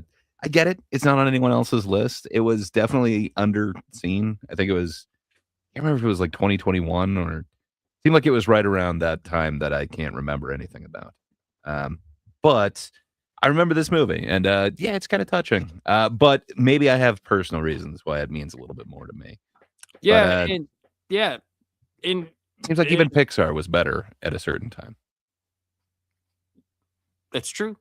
D: get it. It's not on anyone else's list. It was definitely underseen. I think it was. I can't remember if it was like 2021 or seemed like it was right around that time that I can't remember anything about. But I remember this movie, and yeah, it's kind of touching. But maybe I have personal reasons why it means a little bit more to me.
A: Yeah,
D: But,
A: and yeah, in
D: seems like even Pixar was better at a certain time.
A: that's true.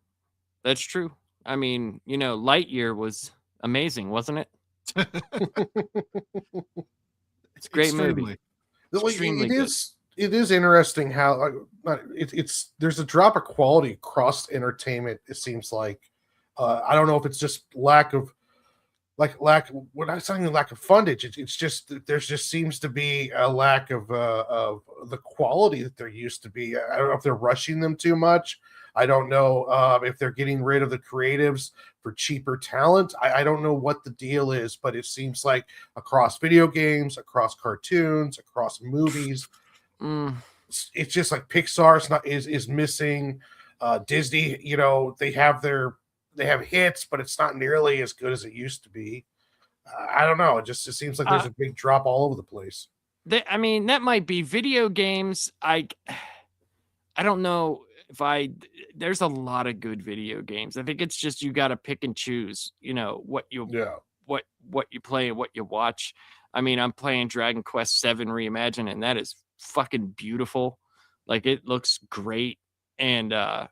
A: That's true. I mean, Lightyear was amazing, wasn't it? It's a great movie. Extremely good.
B: It is interesting how it's there's a drop of quality across entertainment. It seems like I don't know if it's just lack of when I'm saying lack of fundage. It's just that there just seems to be a lack of the quality that there used to be. I don't know if they're rushing them too much. I don't know if they're getting rid of the creatives for cheaper talent. I don't know what the deal is, but it seems like across video games, across cartoons, across movies, it's just like Pixar is missing. Disney, they have hits, but it's not nearly as good as it used to be. I don't know. It seems like there's a big drop all over the place.
A: That might be video games. I don't know there's a lot of good video games. I think it's just you got to pick and choose, what you play and what you watch. I'm playing Dragon Quest VII Reimagined, and that is fucking beautiful. Like, it looks great. And I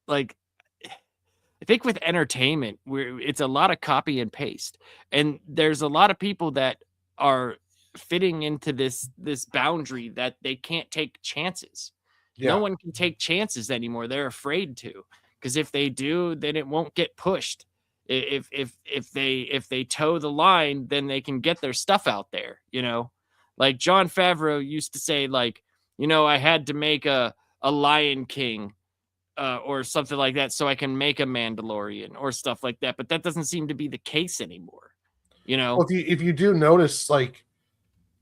A: think with entertainment, it's a lot of copy and paste, and there's a lot of people that are fitting into this boundary that they can't take chances. Yeah. No one can take chances anymore. They're afraid to, because if they do, then it won't get pushed. If they toe the line, then they can get their stuff out there. Like Jon Favreau used to say, like, I had to make a Lion King or something like that so I can make a Mandalorian or stuff like that. But that doesn't seem to be the case anymore.
B: Well, if you do notice, like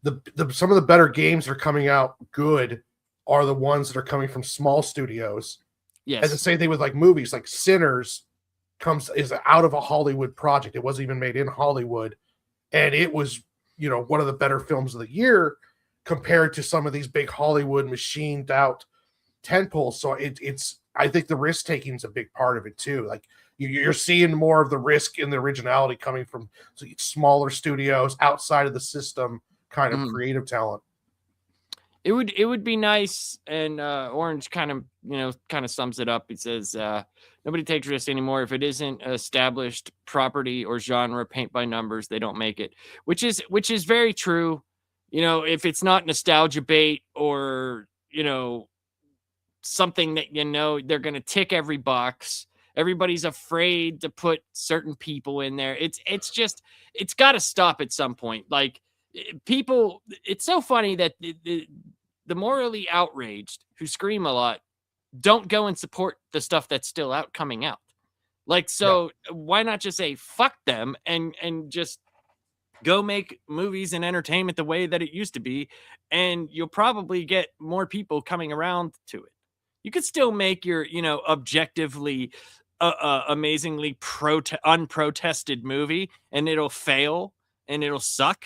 B: some of the better games that are coming out good are the ones that are coming from small studios.
A: Yes.
B: And the same thing with like movies, like Sinners is out of a Hollywood project. It wasn't even made in Hollywood. And it was, one of the better films of the year compared to some of these big Hollywood machined out tentpoles. So I think the risk taking is a big part of it too. Like you're seeing more of the risk in the originality coming from smaller studios outside of the system kind of creative talent.
A: It would be nice, and Orange kind of sums it up. He says nobody takes risks anymore. If it isn't established property or genre, paint by numbers, they don't make it. Which is very true. If it's not nostalgia bait or something that they're going to tick every box. Everybody's afraid to put certain people in there. It's got to stop at some point. Like, people, it's so funny that the morally outraged who scream a lot don't go and support the stuff that's still coming out. Like, so why not just say fuck them and just go make movies and entertainment the way that it used to be, and you'll probably get more people coming around to it. You could still make your objectively amazingly unprotested movie, and it'll fail and it'll suck,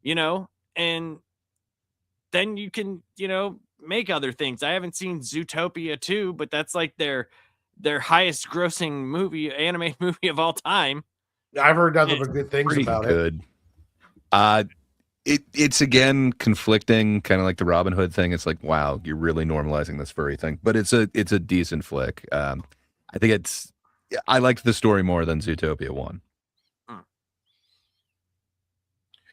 A: and then you can, make other things. I haven't seen Zootopia 2, but that's like their highest grossing animated movie of all time.
B: I've heard nothing but good things about it.
D: It's again conflicting, kind of like the Robin Hood thing. It's like, wow, you're really normalizing this furry thing, but it's a decent flick. I think I liked the story more than Zootopia 1.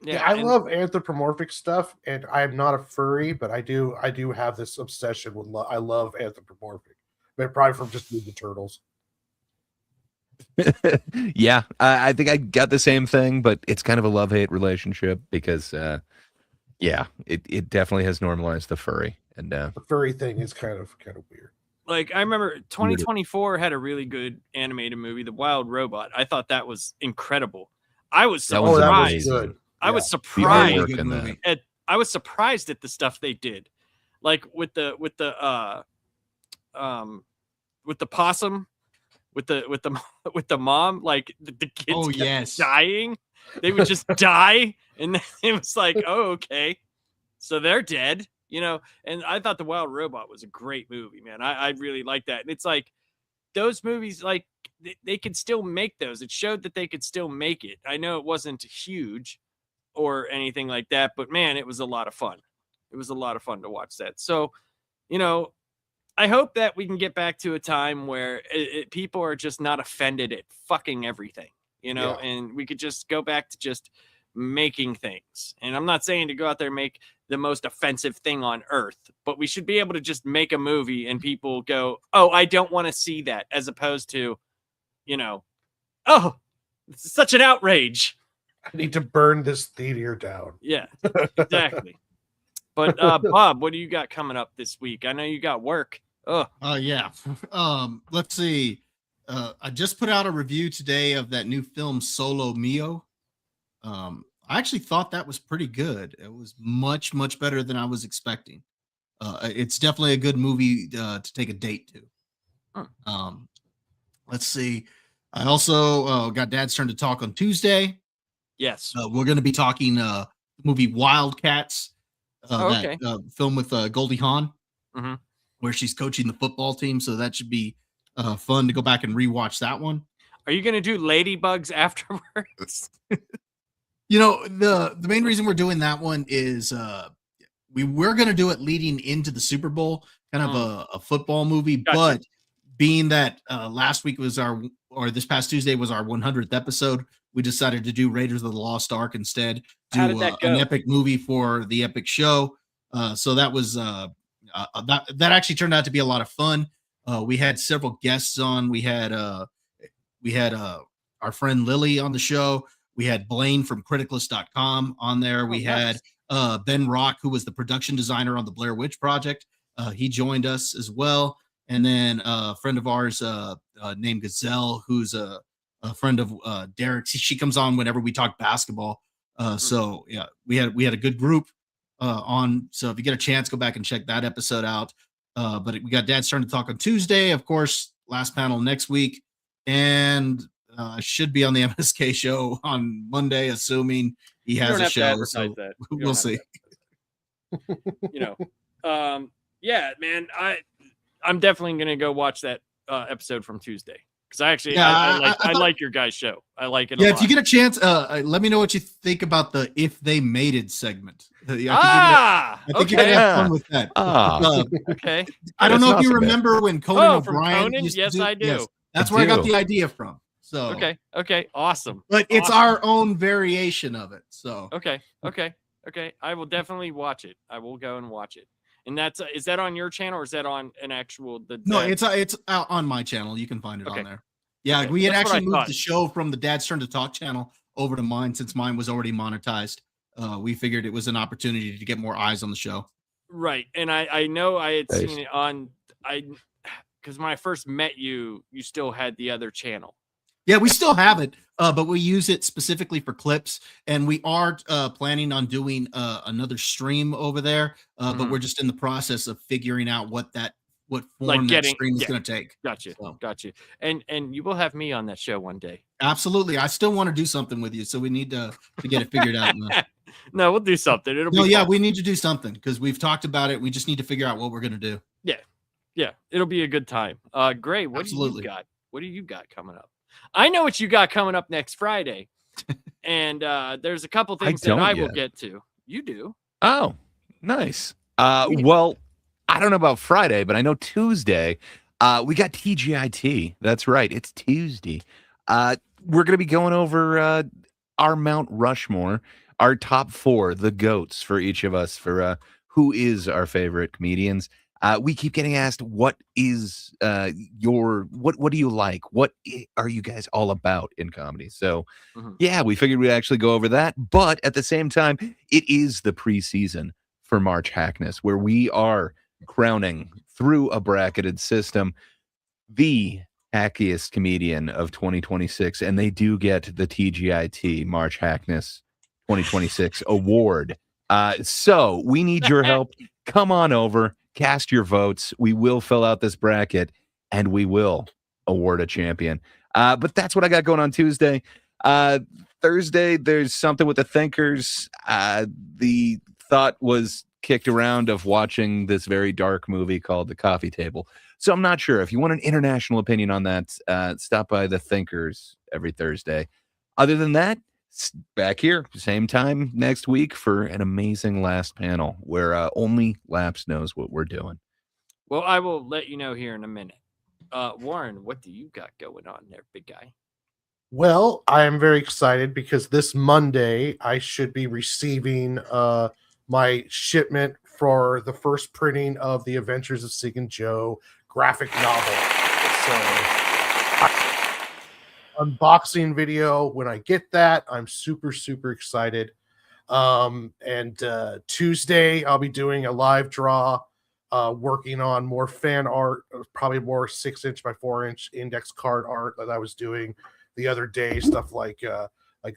B: Yeah, I love anthropomorphic stuff, and I'm not a furry, but I do have this obsession with I love anthropomorphic, but probably from just Ninja Turtles.
D: Yeah, I think I got the same thing, but it's kind of a love-hate relationship because, it definitely has normalized the furry, and
B: the furry thing is kind of weird.
A: Like, I remember 2024 had a really good animated movie, The Wild Robot. I thought that was incredible. I was surprised.
B: That was good.
A: I was surprised. I was surprised at the stuff they did, like with the the possum, with the mom, like the kids
C: Oh,
A: kept
C: yes.
A: dying. They would just die, and then it was like, oh, okay, so they're dead, And I thought The Wild Robot was a great movie, man. I really like that, and it's like those movies, like they could still make those. It showed that they could still make it. I know it wasn't huge or anything like that, but man, it was a lot of fun. It was a lot of fun to watch that. So, I hope that we can get back to a time where people are just not offended at fucking everything,
B: Yeah.
A: and we could just go back to just making things. And I'm not saying to go out there and make the most offensive thing on earth, but we should be able to just make a movie and people go, oh, I don't want to see that, as opposed to, oh, it's such an outrage.
B: I need to burn this theater down.
A: Yeah, exactly. But Bob, what do you got coming up this week? I know you got work. Oh,
C: Yeah. Let's see. I just put out a review today of that new film Solo Mio. I actually thought that was pretty good. It was much, much better than I was expecting. It's definitely a good movie to take a date to. Let's see. I also got Dad's Turn to Talk on Tuesday.
A: yes.
C: We're going to be talking the movie Wildcats.
A: Okay.
C: That film with Goldie Hawn,
A: Mhm.
C: where she's coaching the football team. So that should be fun to go back and rewatch that one.
A: Are you going to do Ladybugs afterwards?
C: The main reason we're doing that one is we're going to do it leading into the Super Bowl, kind of a football movie.
A: Gotcha.
C: But being that last week was this past Tuesday was our 100th episode, we decided to do Raiders of the Lost Ark instead.
A: How did that go?
C: An epic movie for the epic show. So that was that actually turned out to be a lot of fun. We had several guests on. We had our friend Lily on the show. We had Blaine from criticalist.com on there. We had Ben Rock, who was the production designer on the Blair Witch Project. He joined us as well. And then a friend of ours named Gazelle, who's a friend of Derek's. She comes on whenever we talk basketball. So yeah, we had a good group on. So if you get a chance, go back and check that episode out. But we got Dad's Turn to Talk on Tuesday, of course, last panel next week, and should be on the MSK show on Monday, assuming he has a show. So we'll see.
A: Yeah, man, I'm definitely gonna go watch that episode from Tuesday. Because I like your guys' show. I like it.
C: Yeah,
A: a
C: if
A: lot.
C: you get a chance, let me know what you think about the "If They Made It" segment. I think you're gonna have fun with that.
A: Okay.
C: I don't
D: That's
C: know if you
D: awesome, man.
C: remember when Conan
A: From
C: O'Brien.
A: Conan?
C: used to
A: Yes, I do.
C: Yes, that's
D: I
C: where I got
D: do.
C: the idea from. So
A: Okay. Awesome.
C: but it's
A: Awesome.
C: our own variation of it. So
A: Okay. I will definitely watch it. I will go and watch it. And is that on your channel or is that on an actual
C: no, it's out on my channel. You can find it
A: Okay.
C: on there. Yeah,
A: Okay,
C: we had
A: that's what I
C: actually moved
A: thought.
C: the show from the Dad's Turn to Talk channel over to mine since mine was already monetized. We figured it was an opportunity to get more eyes on the show.
A: right. And I know I had
D: Nice.
A: seen it on because when I first met you, you still had the other channel.
C: Yeah, we still have it, but we use it specifically for clips, and we are planning on doing another stream over there. But
A: Mhm.
C: we're just in the process of figuring out what form
A: Like
C: that
A: getting-
C: stream is
A: yeah.
C: going to take.
A: Gotcha.
C: So.
A: Gotcha. And you will have me on that show one day.
C: Absolutely, I still want to do something with you, so we need to get it figured out.
A: No, we'll do something. It'll be
C: No, yeah,
A: fun.
C: we need to do something because we've talked about it. We just need to figure out what we're going to do.
A: Yeah, it'll be a good time. Gray, what
C: Absolutely.
A: do you got? What do you got coming up? I know what you got coming up next Friday. And there's a couple things that
D: don't
A: I will
D: yet.
A: get to. You do.
D: Oh, nice. Well, I don't know about Friday, but I know Tuesday. We got TGIT. That's right. It's Tuesday. We're going to be going over our Mount Rushmore, our top 4, the GOATs for each of us, for who is our favorite comedians. We keep getting asked, what is what do you like? What are you guys all about in comedy? So yeah, we figured we'd actually go over that. But at the same time, it is the preseason for March Hackness, where we are crowning through a bracketed system the hackiest comedian of 2026. And they do get the TGIT March Hackness 2026 award. So we need your help. Come on over. Cast your votes. We will fill out this bracket, and we will award a champion. But that's what I got going on Tuesday. Thursday, there's something with the Thinkers. The thought was kicked around of watching this very dark movie called The Coffee Table. So I'm not sure. If you want an international opinion on that, stop by the Thinkers every Thursday. Other than that, back here, same time next week for an amazing last panel where only Laps knows what we're doing.
A: Well, I will let you know here in a minute. Warren, what do you got going on there, big guy?
B: Well, I am very excited because this Monday I should be receiving my shipment for the first printing of the Adventures of Sig and Joe graphic novel. So, unboxing video when I get that. I'm super excited. And Tuesday I'll be doing a live draw, working on more fan art, probably more 6-inch by 4-inch index card art that I was doing the other day, stuff like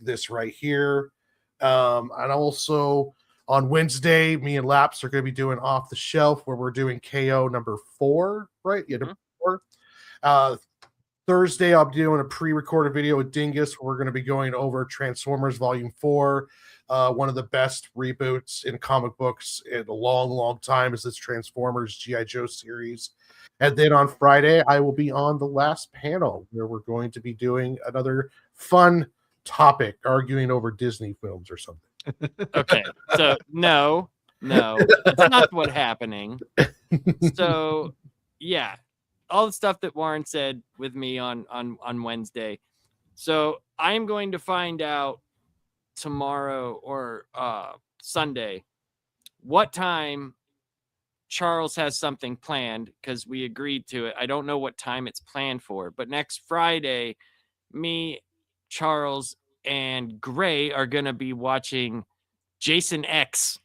B: this right here. And also on Wednesday, me and Laps are going to be doing Off the Shelf, where we're doing KO number 4, right? Yeah, number 4. Thursday, I'll be doing a pre-recorded video with Dingus, where we're going to be going over Transformers Volume 4. One of the best reboots in comic books in a long time is this Transformers G.I. Joe series. And then on Friday, I will be on the last panel, where we're going to be doing another fun topic, arguing over Disney films or something.
A: Okay, so no, that's not what's happening. So, yeah, all the stuff that Warren said with me on Wednesday. So I'm going to find out tomorrow or Sunday what time Charles has something planned, because we agreed to it. I don't know what time it's planned for, but next Friday, me, Charles, and Gray are going to be watching Jason X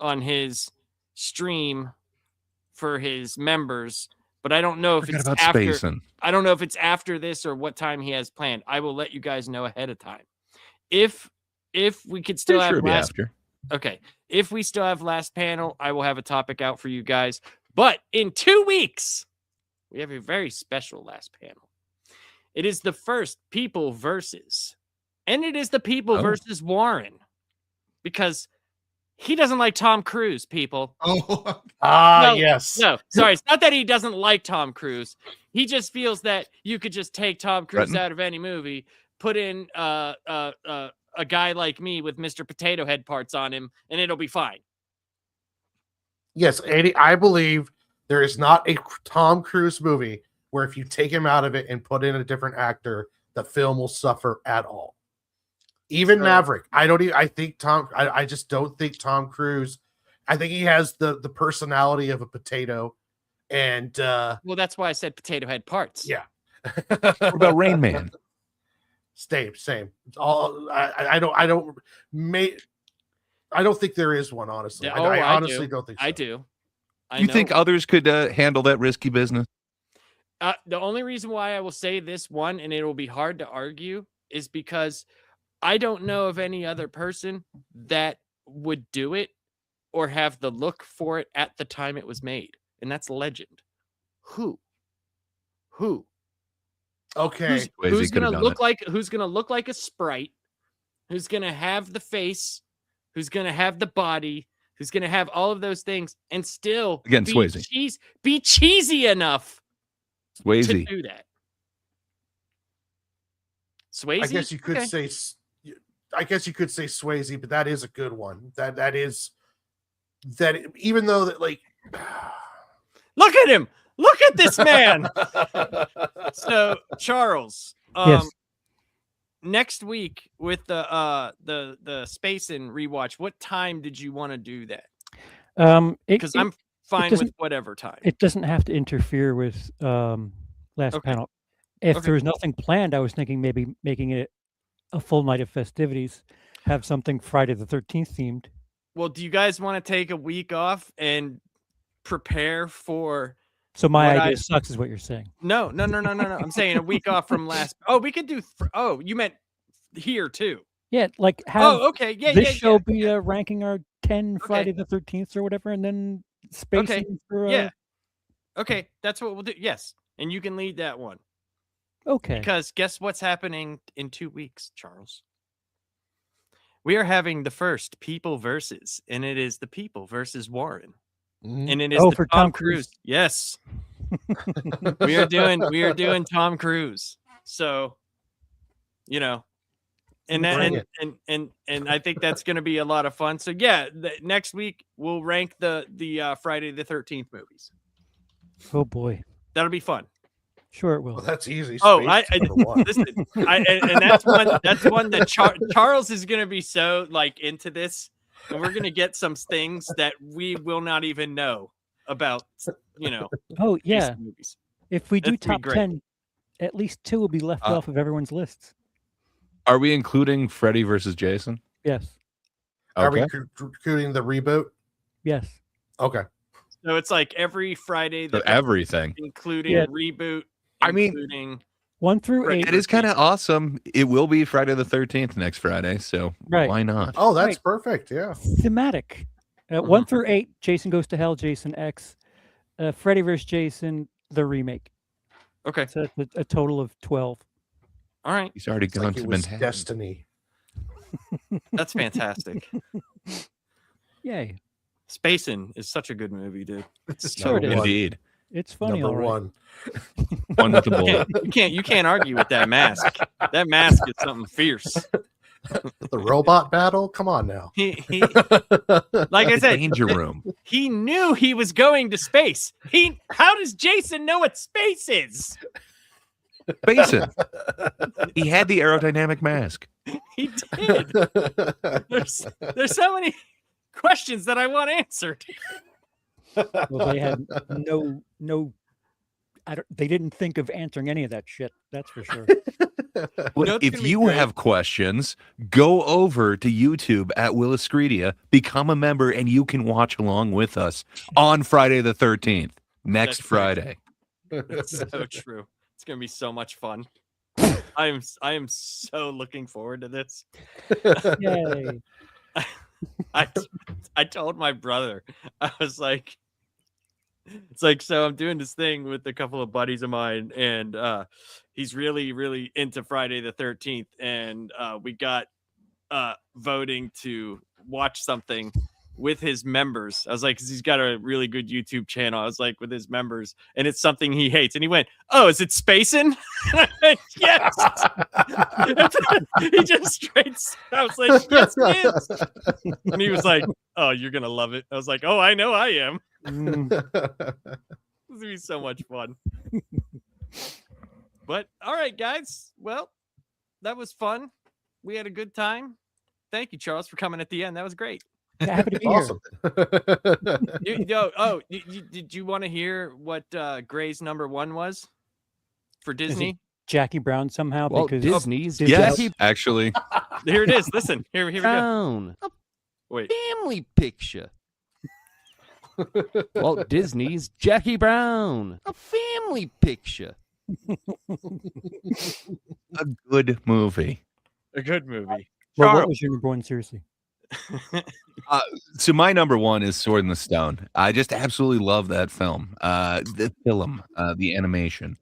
A: on his stream for his members, but I don't know if it's after. I don't know if it's after this or what time he has planned. I will let you guys know ahead of time. If we could still have last, okay. If we still have last panel, I will have a topic out for you guys. But in 2 weeks, we have a very special last panel. It is the first People versus, and it is the People versus Warren, because he doesn't like Tom Cruise, people.
B: Yes.
A: No, sorry. It's not that he doesn't like Tom Cruise. He just feels that you could just take Tom Cruise out of any movie, put in a guy like me with Mr. Potato Head parts on him, and it'll be fine.
B: Yes, Andy, I believe there is not a Tom Cruise movie where if you take him out of it and put in a different actor, the film will suffer at all. Even Maverick. I just don't think Tom Cruise, I think he has the personality of a potato. And
A: well, that's why I said Potato Head parts.
B: Yeah.
D: What about Rain Man?
B: Same. It's all I don't think there is one, honestly. I honestly don't think so.
A: I do.
D: You think others could handle that risky business?
A: The only reason why I will say this one, and it will be hard to argue, is because I don't know of any other person that would do it or have the look for it at the time it was made. And that's Legend. Who?
B: Okay.
A: Who's gonna look like a sprite? Who's gonna have the face? Who's gonna have the body? Who's gonna have all of those things and still be cheesy enough to do that? Swayze.
B: I guess you could say Swayze, but that is a good one. That even though that, like,
A: look at him. Look at this man. So, Charles,
H: yes.
A: Next week with the Space and rewatch, what time did you want to do that? Because I'm fine with whatever time.
H: It doesn't have to interfere with last panel. If there was nothing planned, I was thinking maybe making it a full night of festivities, have something Friday the 13th themed.
A: Well, do you guys want to take a week off and prepare for?
H: So my idea sucks, is what you're saying?
A: No. I'm saying a week off from last. Oh, we could do. You meant here too?
H: Yeah, like have.
A: Yeah.
H: This show be ranking our 10 Friday the 13th or whatever, and then space.
A: Okay, that's what we'll do. Yes, and you can lead that one.
H: Okay.
A: Because guess what's happening in 2 weeks, Charles? We are having the first People versus, and it is the People versus Warren. And it is
H: Oh,
A: the
H: for
A: Tom
H: Tom
A: Cruise.
H: Cruise.
A: Yes. we are doing Tom Cruise. So, you know, and
B: Bring
A: that, and I think that's going to be a lot of fun. So yeah, next week we'll rank the Friday the 13th movies.
H: Oh boy.
A: That'll be fun.
H: Sure it will.
B: Well, that's easy.
A: Oh,
B: Space is number one.
A: listen, and that's one that Charles is going to be so like into this, and we're going to get some things that we will not even know about. You know.
H: Oh yeah.
A: Jason movies.
H: If we do
A: That's gonna be
H: top
A: great.
H: 10, at least 2 will be left off of everyone's lists.
D: Are we including Freddy versus Jason?
H: Yes.
B: Are we
D: Okay.
B: recruiting the reboot?
H: Yes.
B: Okay.
A: So it's like every Friday,
D: So everything.
A: including
H: Yeah.
A: reboot.
D: I mean,
A: including
H: 1 through 8.
D: It is kind of awesome. It will be Friday the 13th next Friday, so
H: Right.
D: why not?
B: Oh, that's
H: Right.
B: perfect. Yeah.
H: Thematic. 1 through 8, Jason Goes to Hell, Jason X, Freddy vs. Jason, the remake.
A: okay.
H: So that's a total of 12.
A: All right,
D: He's already
B: It's
D: gone
B: like
D: to
B: it was
D: Manhattan.
B: destiny.
A: that's fantastic.
H: Yay.
A: Spacing is such a good movie, dude.
H: Sure it is.
D: Indeed.
H: It's funny,
B: Number
H: all right.
B: one.
D: One with the bullet.
A: You can't argue with that mask. That mask is something fierce.
B: The robot battle? Come on now.
A: He like I said,
D: Danger Room.
A: he knew he was going to space. How does Jason know what space is?
D: Basin. He had the aerodynamic mask.
A: He did. There's so many questions that I want answered.
H: Well, they had no they didn't think of answering any of that shit. That's for sure.
D: Well,
A: know what's
D: if
A: gonna be
D: you
A: great?
D: have questions, go over to YouTube at Williscredia, become a member, and you can watch along with us on Friday the 13th, next
A: That's
D: Friday.
A: It's so true. It's gonna be so much fun. I am so looking forward to this.
H: Yay.
A: I told my brother, I was like, it's like, so I'm doing this thing with a couple of buddies of mine, and he's really, really into Friday the 13th, and we got voting to watch something with his members. I was like, 'cause he's got a really good YouTube channel. I was like, with his members, and it's something he hates. And he went, "Oh, is it spacing?" I went, yes. He just straight. I was like, "Yes, it is." And he was like, "Oh, you're gonna love it." I was like, "Oh, I know, I am." This will be so much fun. But all right, guys. Well, that was fun. We had a good time. Thank you, Charles, for coming at the end. That was great.
H: Happy to be
B: Awesome.
A: Did you want to hear what Gray's number 1 was for Disney?
H: here. Jackie Brown somehow
E: Walt
H: because
E: Disney's
H: Disney-
D: Yes,
E: Jackie
D: actually.
A: Here it is. Listen, here we go.
E: Brown. A
A: Wait,
E: family picture. Walt Disney's Jackie Brown. A family picture.
D: A good movie.
A: a good movie.
H: Well,
D: Charles.
H: what was your number 1? Seriously.
D: So my number 1 is Sword in the Stone. I just absolutely love that film. The film, the animation.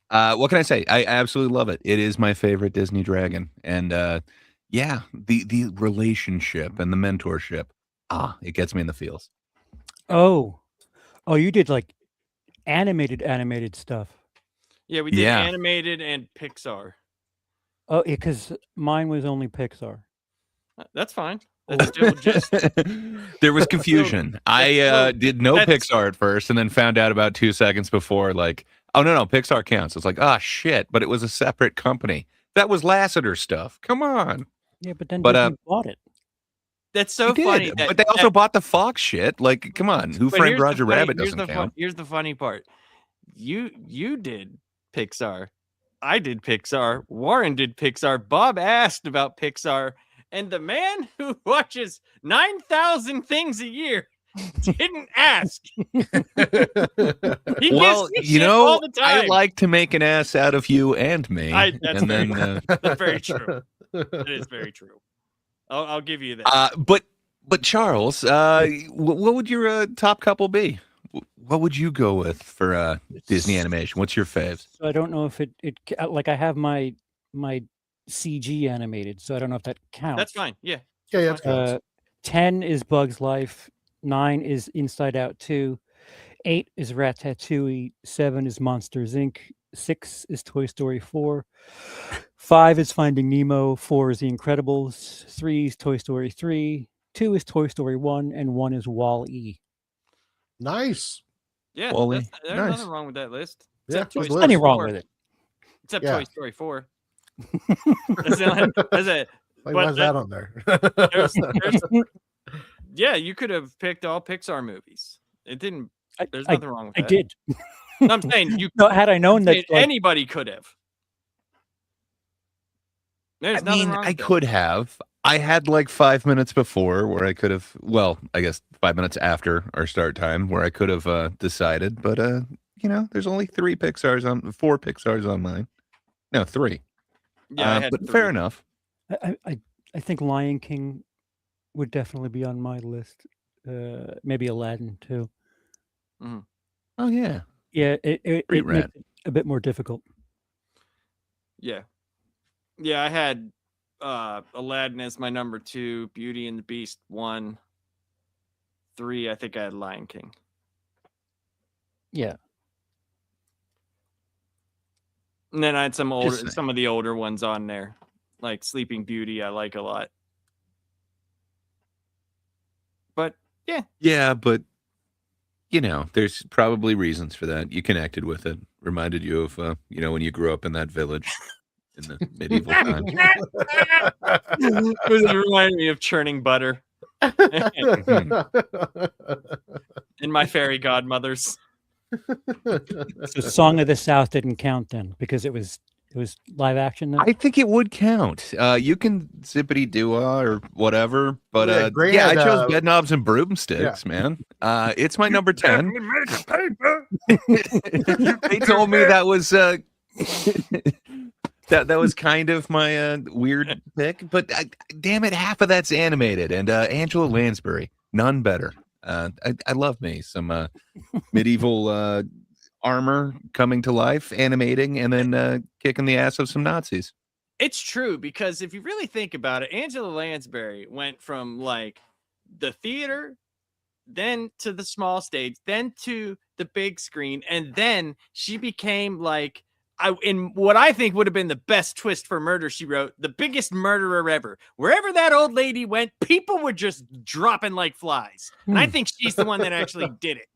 D: What can I say? I absolutely love it. It is my favorite Disney dragon. And yeah, the relationship and the mentorship. It gets me in the feels.
H: Oh, you did like animated stuff.
A: Yeah, we did
D: Yeah.
A: animated and Pixar.
H: Oh, because mine was only Pixar.
A: That's fine. That's still just
D: There was confusion. I did no
A: that's-
D: Pixar at first and then found out about 2 seconds before, like, oh, no, Pixar counts. It's like, shit, but it was a separate company. That was Lasseter stuff. Come on.
H: Yeah, but then
D: But,
H: Disney bought it.
A: that's so
D: They did,
A: funny.
D: but they also bought the Fox shit. Like, come on. Who
A: but
D: Framed
A: here's the
D: Roger
A: funny-
D: Rabbit
A: here's
D: doesn't
A: the
D: count.
A: Here's the funny part. You did Pixar. I did Pixar. Warren did Pixar. Bob asked about Pixar. And the man who watches 9,000 things a year didn't ask. He
D: Well,
A: gives me
D: you
A: shit all
D: know,
A: the time.
D: I like to make an ass out of you and me.
A: That's
D: and
A: very
D: then,
A: That's very true. That is very true. I'll give you that.
D: but Charles, what would your top couple be? what would you go with for Disney animation? What's your faves?
H: So I don't know if like I have my CG animated, so I don't know if that counts.
A: That's fine. Yeah.
B: Yeah,
A: That's fine.
B: that's counts.
H: 10 is Bugs Life. 9 is Inside Out 2. 8 is Ratatouille. 7 is Monsters Inc. 6 is Toy Story 4. 5 is Finding Nemo. 4 is The Incredibles. 3 is Toy Story 3. 2 is Toy Story 1, and 1 is Wall-E.
B: Nice.
A: Yeah.
D: Wally.
A: There's
D: Nice.
A: nothing wrong with that list.
B: Yeah,
A: Except Toy
B: good
A: Story
H: Nothing
B: list.
H: wrong
A: 4.
H: with it.
A: Except
B: Yeah.
A: Toy Story 4. That's it.
B: Like,
A: But
B: why is that on there?
A: Yeah, you could have picked all Pixar movies. It didn't. There's
H: I
A: nothing wrong with that.
H: did.
A: No, I'm saying you.
H: No, had I known
A: I'm
H: that,
A: saying
H: like,
A: anybody could have. There's
D: I
A: nothing
D: mean,
A: wrong
D: I
A: with that.
D: could have. I had like 5 minutes before where I could have. Well, I guess 5 minutes after our start time where I could have decided. But there's only 4 Pixars on mine. No, 3.
A: Yeah, I had
D: but
A: 3.
D: fair enough.
H: I think Lion King would definitely be on my list. Maybe Aladdin too.
D: Oh yeah.
H: Yeah, it
D: Great
H: makes
D: rat.
H: it a bit more difficult.
A: Yeah. Yeah, I had Aladdin as my number 2, Beauty and the Beast 1, 3. I think I had Lion King.
H: Yeah.
A: And then I had some
D: Just
A: of the older ones on there, like Sleeping Beauty. I like a lot. But yeah,
D: Yeah, but there's probably reasons for that. You connected with it. Reminded you of when you grew up in that village in the medieval times.
A: it reminded me of churning butter and my fairy godmothers.
H: So Song of the South didn't count then because it was live action then?
D: I think it would count. You can zippity doo-ah or whatever, but
B: Yeah, Gray
D: I
B: had,
D: chose Bed Knobs and Broomsticks, man. It's my number 10. They told me that was that was kind of my weird pick, but damn it, half of that's animated, and Angela Lansbury, none better. I love me some medieval armor coming to life, animating, and then kicking the ass of some Nazis.
A: It's true, because if you really think about it, Angela Lansbury went from like the theater, then to the small stage, then to the big screen, and then she became like in what I think would have been the best twist for Murder, She Wrote, the biggest murderer ever. Wherever that old lady went, people were just dropping like flies. And I think she's the one that actually did it.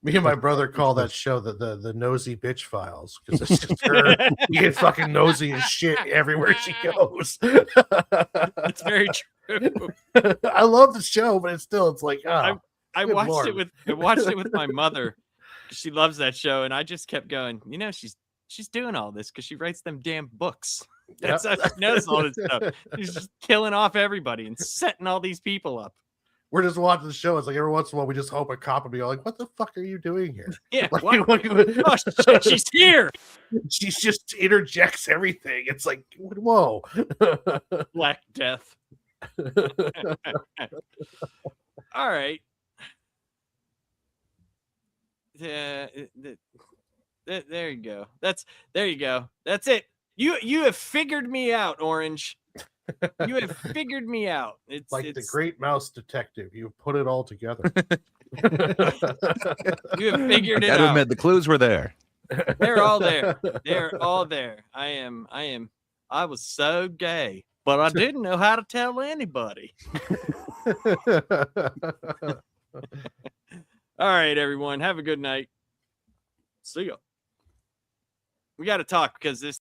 B: Me and my brother call that show the nosy bitch files because it's just her being fucking nosy as shit everywhere she goes.
A: It's very true.
B: I love the show, but it's like
A: I
B: good
A: watched
B: Lord.
A: I watched it with my mother. She loves that show, and I just kept going. She's doing all this because she writes them damn books. That's how she knows all this stuff. She's just killing off everybody and setting all these people up.
B: We're just watching the show. It's like every once in a while we just hope a cop will be like, "What the fuck are you doing here?"
A: Yeah,
B: Like,
A: oh shit, she's here.
B: She just interjects everything. It's like, whoa.
A: Black Death. All right. Yeah, there you go. There you go. That's it. You have figured me out, Orange. You have figured me out. It's
B: like the Great Mouse Detective. You put it all together.
A: You have figured it
D: Gotta
A: out.
D: admit, the clues were there.
A: They're all there. They're all there. I was so gay, but I didn't know how to tell anybody. All right, everyone. Have a good night. See ya. We got to talk because this